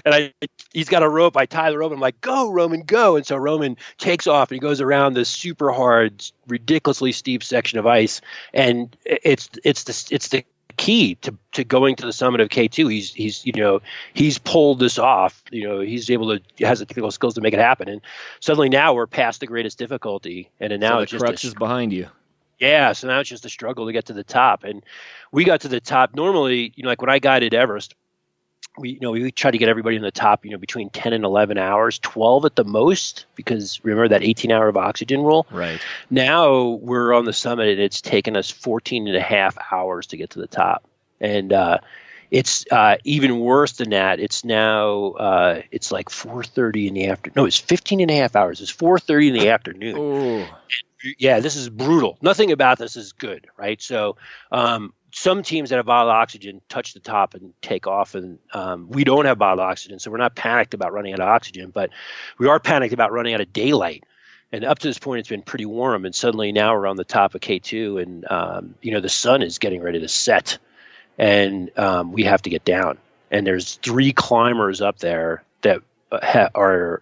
and he's got a rope. I tie the rope. And I'm like, go, Roman, go. And so Roman takes off, and he goes around this super hard, ridiculously steep section of ice. And it's the key to going to the summit of K2. He's pulled this off. He's able to, has the technical skills to make it happen. And suddenly now we're past the greatest difficulty, and now so it's the just crutch is behind you. Yeah, so now it's just a struggle to get to the top. And we got to the top. Normally, like when I guided Everest, we try to get everybody in the top, between 10 and 11 hours, 12 at the most, because remember that 18-hour of oxygen rule? Right. Now we're on the summit, and it's taken us 14 and a half hours to get to the top. And it's even worse than that. It's now, it's like 4:30 in the afternoon. No, it's 15 and a half hours. It's 4:30 in the afternoon. Oh. Yeah, this is brutal. Nothing about this is good, right? So some teams that have bottled oxygen touch the top and take off, and we don't have bottled oxygen, so we're not panicked about running out of oxygen, but we are panicked about running out of daylight. And up to this point, it's been pretty warm, and suddenly now we're on the top of K2, and the sun is getting ready to set, and we have to get down. And there's 3 climbers up there that are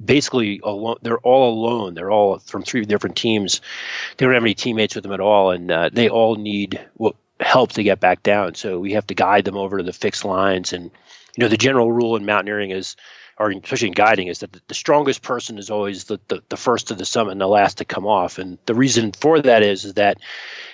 basically alone. They're all alone. They're all from 3 different teams. They don't have any teammates with them at all, and they all need help to get back down. So we have to guide them over to the fixed lines. And the general rule in mountaineering is, or especially in guiding, is that the strongest person is always the first to the summit and the last to come off. And the reason for that is that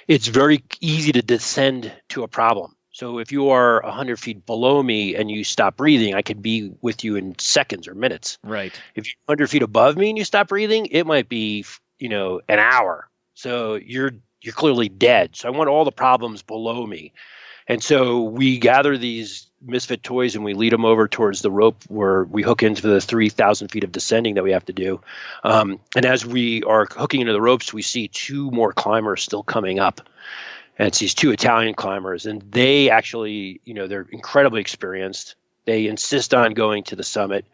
it's very easy to descend to a problem. So if you are 100 feet below me and you stop breathing, I could be with you in seconds or minutes. Right. If you're 100 feet above me and you stop breathing, it might be, an hour. So you're clearly dead. So I want all the problems below me. And so we gather these misfit toys and we lead them over towards the rope where we hook into the 3,000 feet of descending that we have to do. And as we are hooking into the ropes, we see two more climbers still coming up. And it's these two Italian climbers, and they actually, they're incredibly experienced. They insist on going to the summit,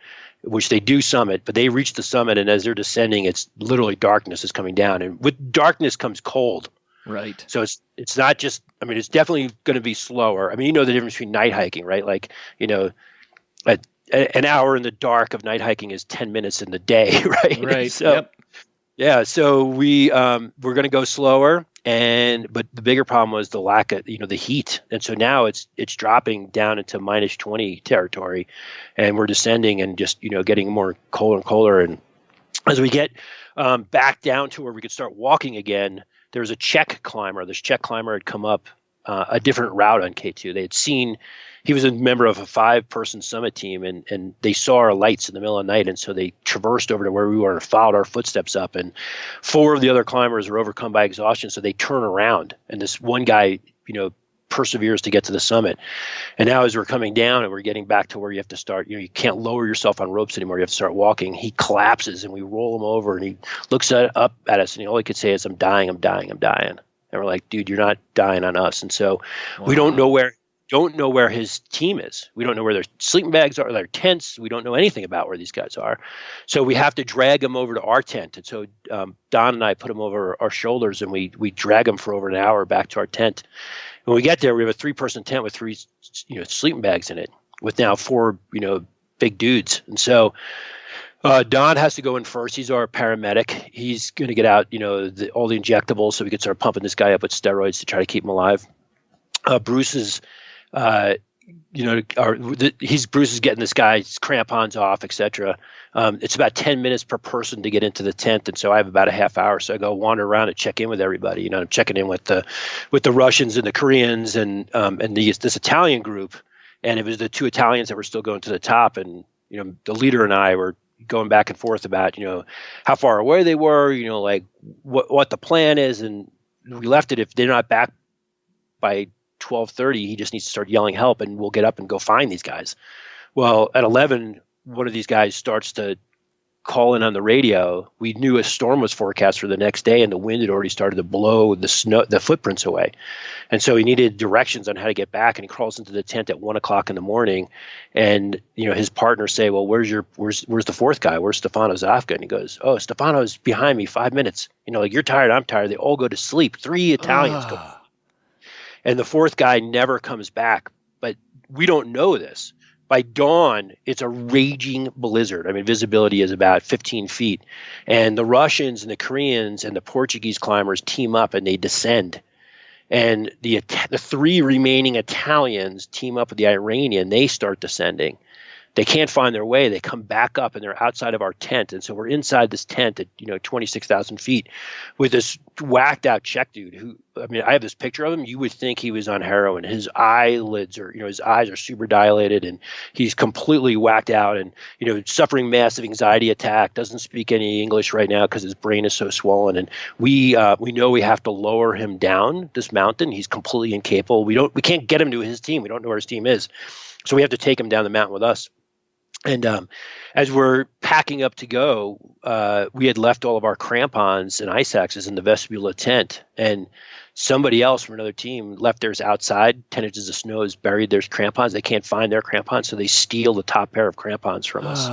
which they do summit, but they reach the summit, and as they're descending, it's literally darkness is coming down. And with darkness comes cold. Right. So it's not just, it's definitely going to be slower. The difference between night hiking, right? Like, an hour in the dark of night hiking is 10 minutes in the day, right? Right. So, yep. Yeah. So we're going to go slower. But the bigger problem was the lack of, the heat. And so now it's dropping down into minus 20 territory, and we're descending and just, getting more colder and colder. And as we get back down to where we could start walking again, there's a Czech climber. This Czech climber had come up a different route on K2. They had seen, he was a member of a 5-person summit team, and they saw our lights in the middle of the night. And so they traversed over to where we were and followed our footsteps up. And 4 of the other climbers were overcome by exhaustion. So they turn around, and this one guy, perseveres to get to the summit. And now as we're coming down and we're getting back to where you have to start, you can't lower yourself on ropes anymore. You have to start walking. He collapses, and we roll him over, and he looks up at us, and all he could say is, I'm dying, I'm dying, I'm dying. And we're like, dude, you're not dying on us. And so we don't know where his team is. We don't know where their sleeping bags are, their tents. We don't know anything about where these guys are. So we have to drag them over to our tent. And so Don and I put them over our shoulders, and we drag them for over an hour back to our tent. When we get there, we have a 3-person tent with 3, sleeping bags in it, with now 4, big dudes. And so Don has to go in first. He's our paramedic. He's going to get out, all the injectables so we can start pumping this guy up with steroids to try to keep him alive. Bruce is, Bruce is getting this guy's crampons off, etc. It's about 10 minutes per person to get into the tent, and so I have about a half hour. So I go wander around and check in with everybody. I'm checking in with the Russians and the Koreans and this Italian group, and it was the 2 Italians that were still going to the top, and the leader and I were going back and forth about how far away they were, like what the plan is, and we left it, if they're not back by 12:30, he just needs to start yelling help, and we'll get up and go find these guys. Well, at 11, one of these guys starts to call in on the radio. We knew a storm was forecast for the next day, and the wind had already started to blow the footprints away. And so he needed directions on how to get back, and he crawls into the tent at 1:00 in the morning, and his partners say, well, where's the 4th guy? Where's Stefano Zafka? And he goes, oh, Stefano's behind me 5 minutes. Like, you're tired, I'm tired. They all go to sleep. 3 Italians go. And the 4th guy never comes back. But we don't know this. By dawn, it's a raging blizzard. visibility is about 15 feet. And the Russians and the Koreans and the Portuguese climbers team up, and they descend. And the 3 remaining Italians team up with the Iranian. They start descending. They can't find their way. They come back up, and they're outside of our tent. And so we're inside this tent at 26,000 feet with this whacked out Czech dude who, I have this picture of him. You would think he was on heroin. His eyelids are, his eyes are super dilated, and he's completely whacked out, and suffering massive anxiety attack. Doesn't speak any English right now because his brain is so swollen. And we know we have to lower him down this mountain. He's completely incapable. We can't get him to his team. We don't know where his team is, so we have to take him down the mountain with us. And as we're packing up to go, we had left all of our crampons and ice axes in the vestibule of the tent. And somebody else from another team left theirs outside. 10 inches of snow has buried their crampons. They can't find their crampons, so they steal the top pair of crampons from us.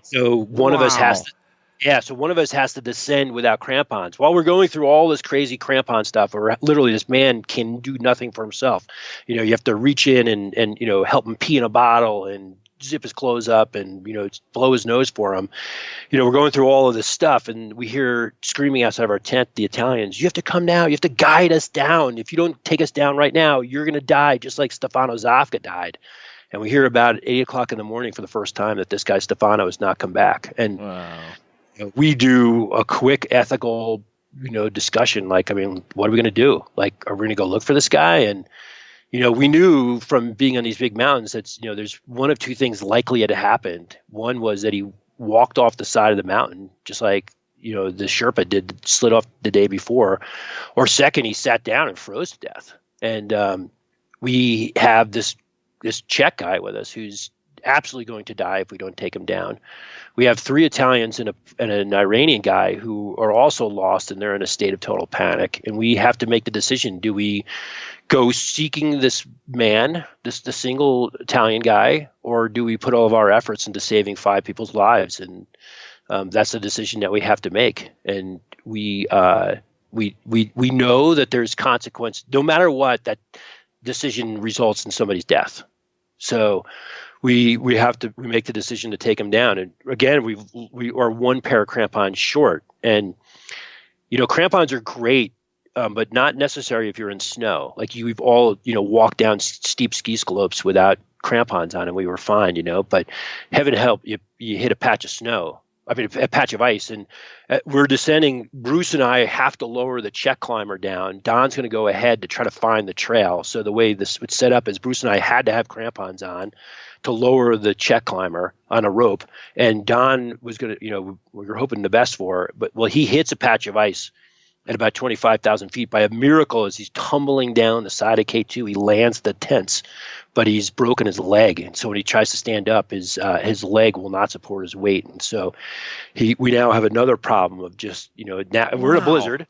So one of us has to descend without crampons. While we're going through all this crazy crampon stuff, or literally this man can do nothing for himself. You have to reach in and help him pee in a bottle and zip his clothes up and, blow his nose for him. We're going through all of this stuff, and we hear screaming outside of our tent, the Italians, you have to come down. You have to guide us down. If you don't take us down right now, you're going to die just like Stefano Zafka died. And we hear about 8:00 in the morning for the first time that this guy Stefano has not come back. And we do a quick ethical, discussion. Like, what are we going to do? Like, are we going to go look for this guy? And we knew from being on these big mountains that, there's one of 2 things likely had happened. One was that he walked off the side of the mountain, just like, the Sherpa slid off the day before. Or second, he sat down and froze to death. And we have this this Czech guy with us who's absolutely going to die if we don't take him down. We have 3 Italians and an Iranian guy who are also lost, and they're in a state of total panic. And we have to make the decision: do we go seeking this man, the single Italian guy, or do we put all of our efforts into saving 5 people's lives? And that's the decision that we have to make. And we know that there's consequence. No matter what, that decision results in somebody's death. So we make the decision to take him down. And again, we are 1 pair of crampons short. And crampons are great, but not necessary if you're in snow. Like we've all walked down steep ski slopes without crampons on, and we were fine. But heaven help you hit a patch of snow. I mean, a patch of ice, and we're descending. Bruce and I have to lower the Czech climber down. Don's going to go ahead to try to find the trail. So the way this was set up is Bruce and I had to have crampons on to lower the Czech climber on a rope. And Don was going to, we were hoping the best for, but he hits a patch of ice at about 25,000 feet. By a miracle, as he's tumbling down the side of K2, he lands the tents, but he's broken his leg. And so when he tries to stand up, his leg will not support his weight. And so we now have another problem of just, now we're in a blizzard.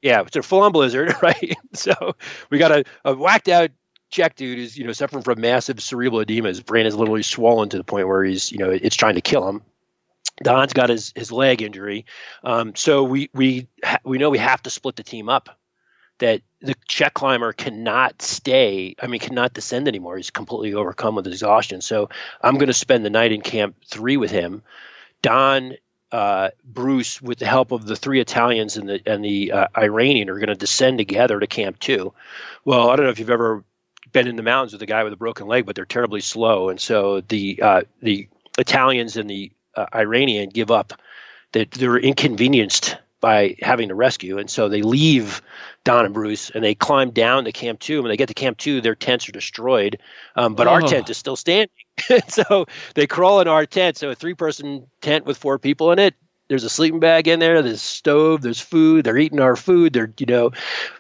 Yeah, it's a full-on blizzard, right? So we got a whacked out Czech dude who's, suffering from massive cerebral edema. His brain is literally swollen to the point where he's, it's trying to kill him. Don's got his leg injury. So we know we have to split the team up, that the Czech climber cannot descend anymore. He's completely overcome with exhaustion. So I'm going to spend the night in Camp 3 with him. Don, Bruce, with the help of the 3 Italians and the Iranian, are going to descend together to Camp 2. Well, I don't know if you've ever been in the mountains with a guy with a broken leg, but they're terribly slow. And so the Italians and the Iranian give up, that they're inconvenienced by having to rescue. And so they leave Don and Bruce and they climb down to Camp 2. When they get to Camp 2, their tents are destroyed, but our tent is still standing. So they crawl in our tent. So a 3-person tent with 4 people in it. There's a sleeping bag in there. There's a stove. There's food. They're eating our food.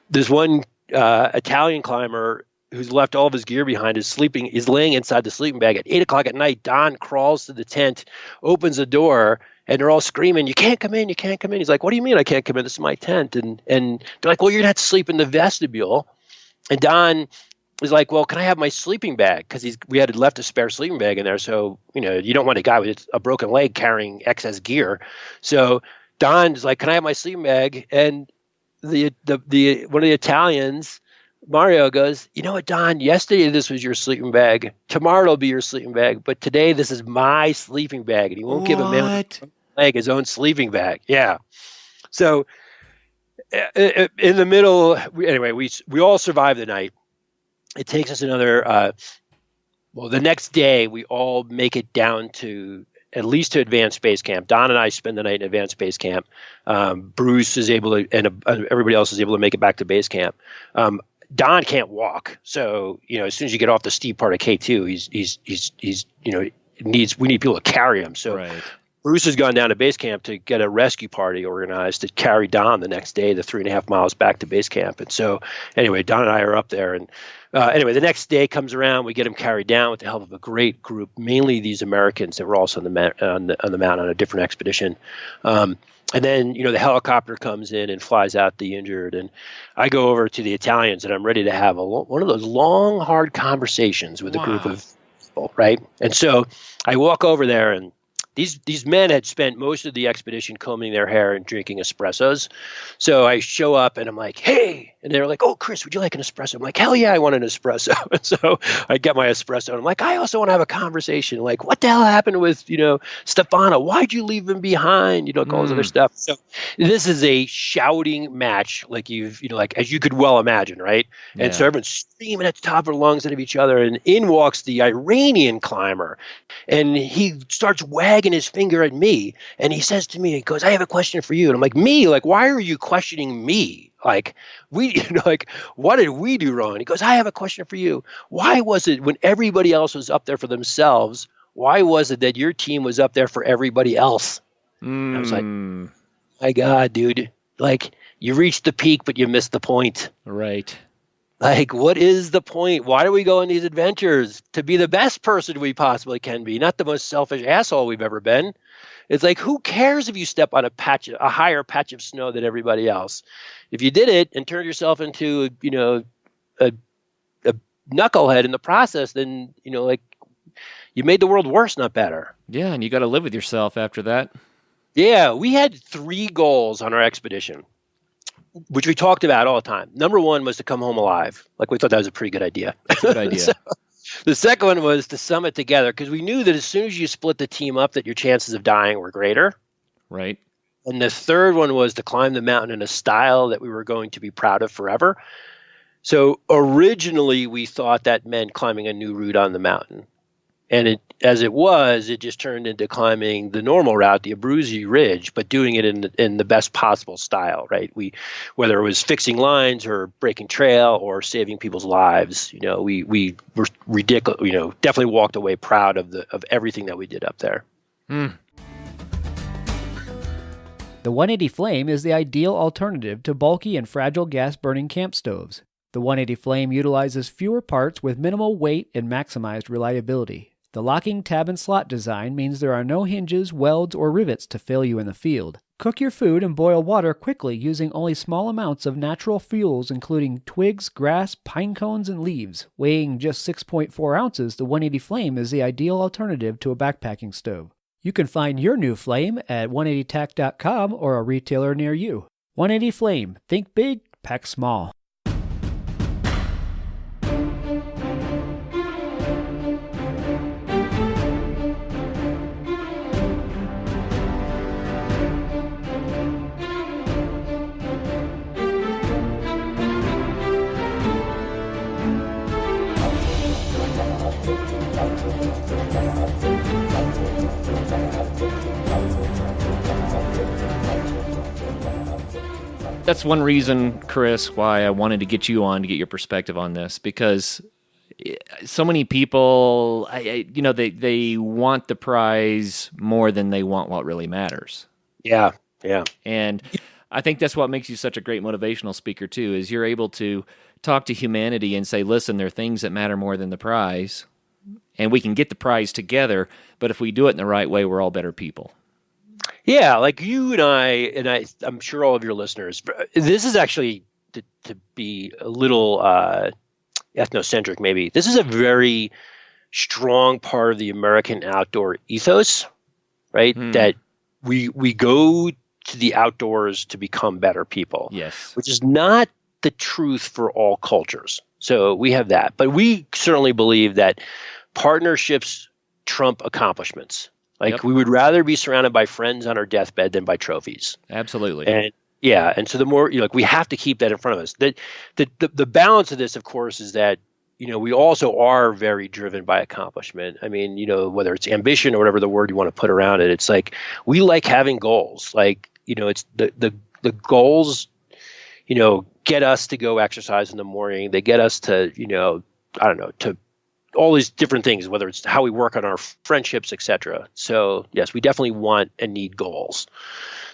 There's one Italian climber who's left all of his gear behind, is laying inside the sleeping bag at 8:00 at night. Don crawls to the tent, opens the door, and they're all screaming, "You can't come in, you can't come in." He's like, "What do you mean I can't come in? This is my tent." And they're like, "Well, you're gonna have to sleep in the vestibule." And Don is like, "Well, can I have my sleeping bag?" Because we had left a spare sleeping bag in there. So, you don't want a guy with a broken leg carrying excess gear. So Don's like, "Can I have my sleeping bag?" And the one of the Italians, Mario, goes, "You know what, Don? Yesterday this was your sleeping bag. Tomorrow it'll be your sleeping bag. But today this is my sleeping bag." And he won't give a man with a leg his own sleeping bag. Yeah. So in the middle, we all survive the night. It takes us another, the next day we all make it down to at least to advanced base camp. Don and I spend the night in advanced base camp. Bruce is able to, and everybody else is able to make it back to base camp. Don can't walk, so as soon as you get off the steep part of K2, we need people to carry him. So right. Bruce has gone down to base camp to get a rescue party organized to carry Don the next day, the 3.5 miles back to base camp. And so anyway, Don and I are up there, and the next day comes around, we get him carried down with the help of a great group, mainly these Americans that were also on the mountain on a different expedition. And then, the helicopter comes in and flies out the injured. And I go over to the Italians, and I'm ready to have one of those long, hard conversations with a group of people, right? And so I walk over there, and these men had spent most of the expedition combing their hair and drinking espressos. So I show up, and I'm like, "Hey." And they're like, "Oh, Chris, would you like an espresso?" I'm like, "Hell yeah, I want an espresso." And so I get my espresso, and I'm like, "I also want to have a conversation. Like, what the hell happened with, Stefano? Why'd you leave him behind? All this other stuff." So this is a shouting match, like as you could well imagine, right? Yeah. And so everyone's screaming at the top of their lungs at each other, and in walks the Iranian climber, and he starts wagging his finger at me, and he says to me, he goes, "I have a question for you." And I'm like, "Me? Like, why are you questioning me? Like, what did we do wrong?" And he goes, "I have a question for you. Why was it when everybody else was up there for themselves, why was it that your team was up there for everybody else?" I was like, "My God, dude, like, you reached the peak, but you missed the point." Right. Like, what is the point? Why do we go on these adventures? To be the best person we possibly can be, not the most selfish asshole we've ever been. It's like, who cares if you step on a higher patch of snow than everybody else? If you did it and turned yourself into, a, a knucklehead in the process, then, like, you made the world worse, not better. Yeah, and you got to live with yourself after that. Yeah, we had 3 goals on our expedition, which we talked about all the time. Number 1 was to come home alive. Like, we thought that was a pretty good idea. That's a good idea. So, the second one was to summit together, because we knew that as soon as you split the team up, that your chances of dying were greater. Right. And the third one was to climb the mountain in a style that we were going to be proud of forever. So originally, we thought that meant climbing a new route on the mountain. And it just turned into climbing the normal route, the Abruzzi Ridge, but doing it in the best possible style, right? Whether it was fixing lines or breaking trail or saving people's lives, we were ridiculous, definitely walked away proud of everything that we did up there. The 180 Flame is the ideal alternative to bulky and fragile gas-burning camp stoves. The 180 Flame utilizes fewer parts with minimal weight and maximized reliability. The locking tab and slot design means there are no hinges, welds, or rivets to fail you in the field. Cook your food and boil water quickly using only small amounts of natural fuels including twigs, grass, pine cones, and leaves. Weighing just 6.4 ounces, the 180 Flame is the ideal alternative to a backpacking stove. You can find your new flame at 180tac.com or a retailer near you. 180 Flame. Think big, pack small. That's one reason, Chris, why I wanted to get you on to get your perspective on this, because so many people, they want the prize more than they want what really matters. Yeah. And I think that's what makes you such a great motivational speaker, too, is you're able to talk to humanity and say, listen, there are things that matter more than the prize, and we can get the prize together, but if we do it in the right way, we're all better people. Yeah, like you and I'm sure all of your listeners, this is actually, to be a little ethnocentric maybe, this is a very strong part of the American outdoor ethos, right? That we go to the outdoors to become better people. Yes. Which is not the truth for all cultures. So we have that. But we certainly believe that partnerships trump accomplishments. Like, we would rather be surrounded by friends on our deathbed than by trophies. Absolutely. And so the more, we have to keep that in front of us. The balance of this, of course, is that, we also are very driven by accomplishment. I mean, whether it's ambition or whatever the word you want to put around it, it's like, we like having goals. Like, it's the goals, get us to go exercise in the morning. They get us to, to all these different things, whether it's how we work on our friendships, etc. So yes, we definitely want and need goals.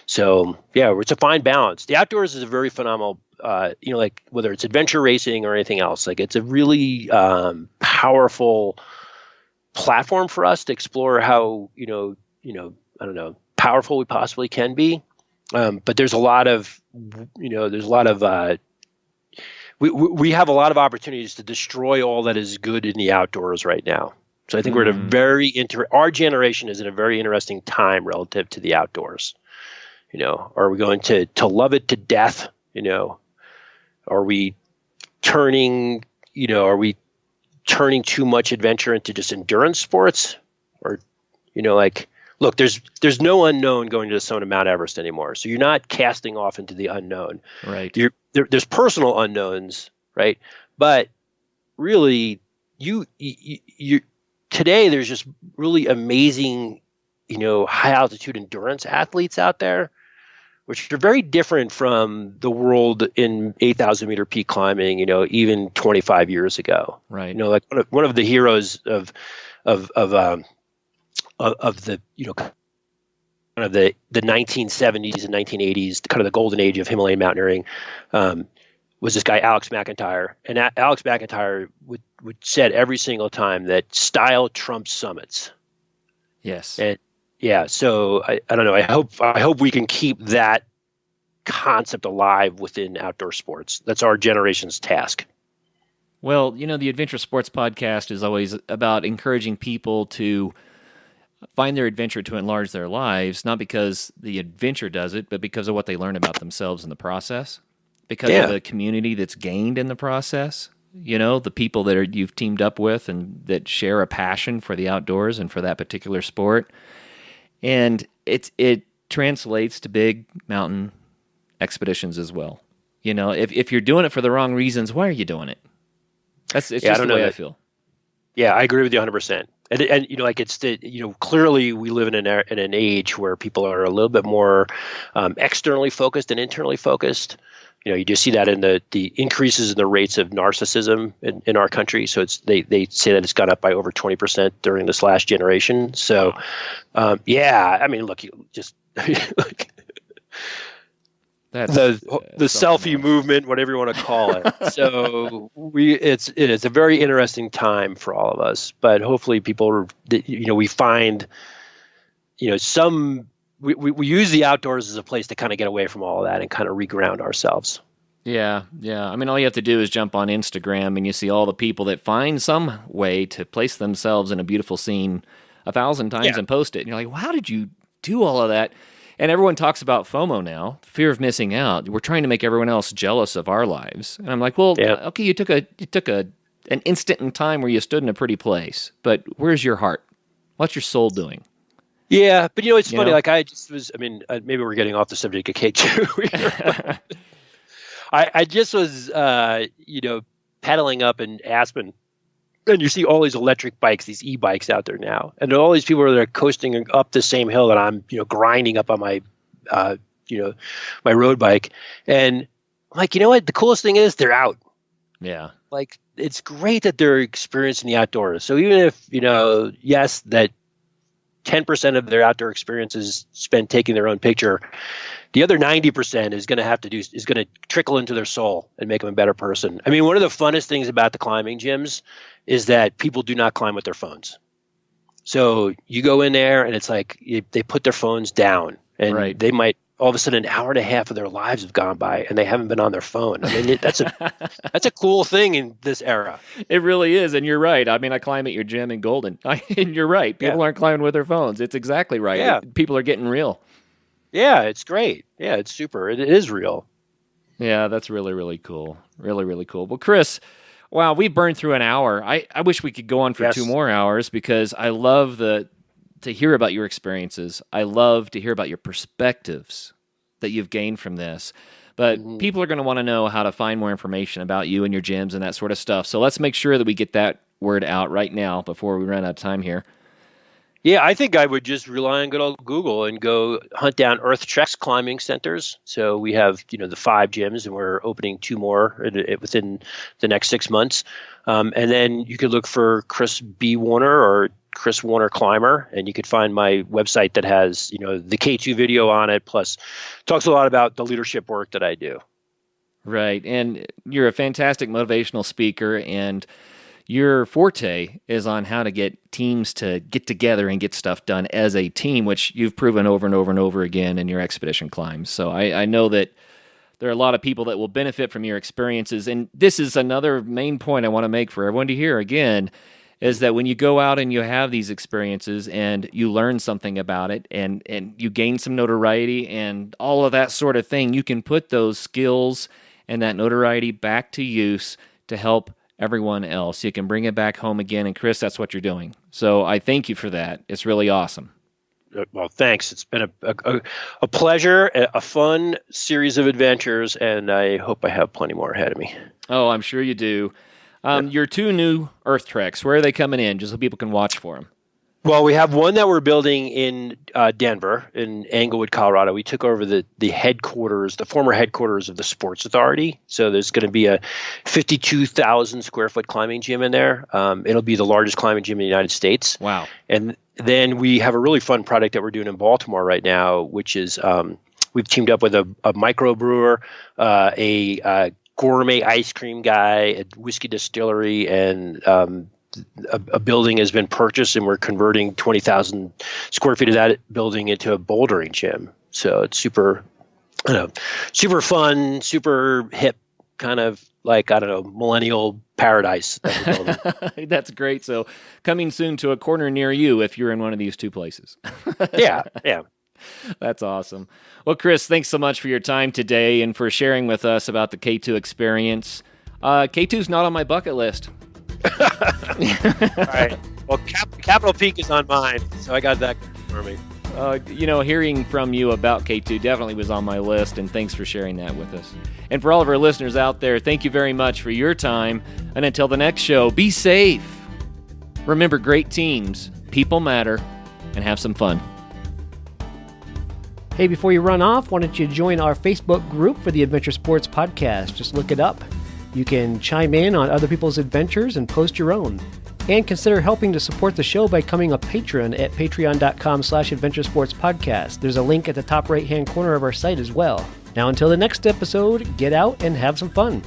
So yeah, it's a fine balance. The outdoors is a very phenomenal, like whether it's adventure racing or anything else, like it's a really powerful platform for us to explore how, powerful we possibly can be. But there's a lot of, we have a lot of opportunities to destroy all that is good in the outdoors right now. So I think we're at a very our generation is in a very interesting time relative to the outdoors. Are we going to love it to death? Are we turning too much adventure into just endurance sports? Or, look, there's no unknown going to the summit of Mount Everest anymore. So you're not casting off into the unknown. Right. There's personal unknowns, right? But really, you today there's just really amazing, high altitude endurance athletes out there, which are very different from the world in 8,000 meter peak climbing, even 25 years ago. Right. Like one of the heroes of the kind of the 1970s and 1980s, kind of the golden age of Himalayan mountaineering, was this guy Alex McIntyre, and Alex McIntyre would said every single time that style trumps summits. Yes. And yeah, so I don't know. I hope we can keep that concept alive within outdoor sports. That's our generation's task. Well, the Adventure Sports Podcast is always about encouraging people to find their adventure to enlarge their lives, not because the adventure does it, but because of what they learn about themselves in the process, because of the community that's gained in the process, the people that you've teamed up with and that share a passion for the outdoors and for that particular sport. And it translates to big mountain expeditions as well. If you're doing it for the wrong reasons, why are you doing it? It's just the way I feel. Yeah, I agree with you 100%. And clearly we live in an age where people are a little bit more externally focused than internally focused. You just see that in the increases in the rates of narcissism in our country. So they say that it's gone up by over 20% during this last generation. So, look, That's the selfie movement, whatever you want to call it. So it's a very interesting time for all of us. But hopefully, people, we find, we use the outdoors as a place to kind of get away from all of that and kind of reground ourselves. Yeah. I mean, all you have to do is jump on Instagram and you see all the people that find some way to place themselves in a beautiful scene 1,000 times and post it. And you're like, well, how did you do all of that? And everyone talks about FOMO now, fear of missing out. We're trying to make everyone else jealous of our lives. And I'm like, well, okay, you took an instant in time where you stood in a pretty place, but where's your heart? What's your soul doing? Yeah, but it's funny. Like maybe we're getting off the subject of K2. I just was, pedaling up in Aspen, and you see all these electric bikes, these e-bikes out there now, and all these people that are coasting up the same hill that I'm, grinding up on my, my road bike, and I'm like, what? The coolest thing is they're out. Yeah. Like, it's great that they're experiencing the outdoors. So even if, yes, that 10% of their outdoor experience is spent taking their own picture, the other 90% is going to trickle into their soul and make them a better person. I mean, one of the funnest things about the climbing gyms is that people do not climb with their phones. So you go in there and it's like they put their phones down, and they might all of a sudden an hour and a half of their lives have gone by and they haven't been on their phone. I mean, that's a cool thing in this era. It really is, and you're right. I mean, I climb at your gym in Golden, and you're right. People aren't climbing with their phones. It's exactly right. Yeah. People are getting real. Yeah, it's great. Yeah, it's super. It is real. Yeah, that's really, really cool. Really, really cool. Well, Chris, wow, we burned through an hour. I wish we could go on for 2 more hours, because I love to hear about your experiences. I love to hear about your perspectives that you've gained from this. But people are going to want to know how to find more information about you and your gyms and that sort of stuff. So let's make sure that we get that word out right now before we run out of time here. Yeah, I think I would just rely on good old Google and go hunt down Earth Treks climbing centers. So we have, the 5 gyms, and we're opening 2 more within the next 6 months. And then you could look for Chris B. Warner or Chris Warner Climber, and you could find my website that has, the K2 video on it, plus talks a lot about the leadership work that I do. Right. And you're a fantastic motivational speaker, and your forte is on how to get teams to get together and get stuff done as a team, which you've proven over and over and over again in your expedition climbs. So I know that there are a lot of people that will benefit from your experiences. And this is another main point I want to make for everyone to hear again, is that when you go out and you have these experiences and you learn something about it and you gain some notoriety and all of that sort of thing, you can put those skills and that notoriety back to use to help everyone else. You can bring it back home again. And Chris, that's what you're doing. So I thank you for that. It's really awesome. Well, thanks. It's been a pleasure, a fun series of adventures, and I hope I have plenty more ahead of me. Oh, I'm sure you do. Your 2 new Earth Treks, where are they coming in, just so people can watch for them? Well, we have one that we're building in Denver, in Englewood, Colorado. We took over the headquarters, the former headquarters of the Sports Authority. So there's going to be a 52,000 square foot climbing gym in there. It'll be the largest climbing gym in the United States. Wow. And then we have a really fun project that we're doing in Baltimore right now, which is we've teamed up with a microbrewer, a gourmet ice cream guy, a whiskey distillery, and a building has been purchased, and we're converting 20,000 square feet of that building into a bouldering gym. So it's super fun, super hip, kind of like, I don't know, millennial paradise that we're building. That's great. So coming soon to a corner near you if you're in one of these two places. Yeah. That's awesome. Well, Chris, thanks so much for your time today and for sharing with us about the K2 experience. K2's not on my bucket list. All right. Well, Capitol Peak is on mine, so I got that for me. Hearing from you about K2 definitely was on my list, and thanks for sharing that with us. And for all of our listeners out there, thank you very much for your time. And until the next show, be safe. Remember, great teams, people matter, and have some fun. Hey, before you run off, why don't you join our Facebook group for the Adventure Sports Podcast? Just look it up. You can chime in on other people's adventures and post your own. And consider helping to support the show by becoming a patron at patreon.com/adventuresportspodcast. There's a link at the top right-hand corner of our site as well. Now, until the next episode, get out and have some fun.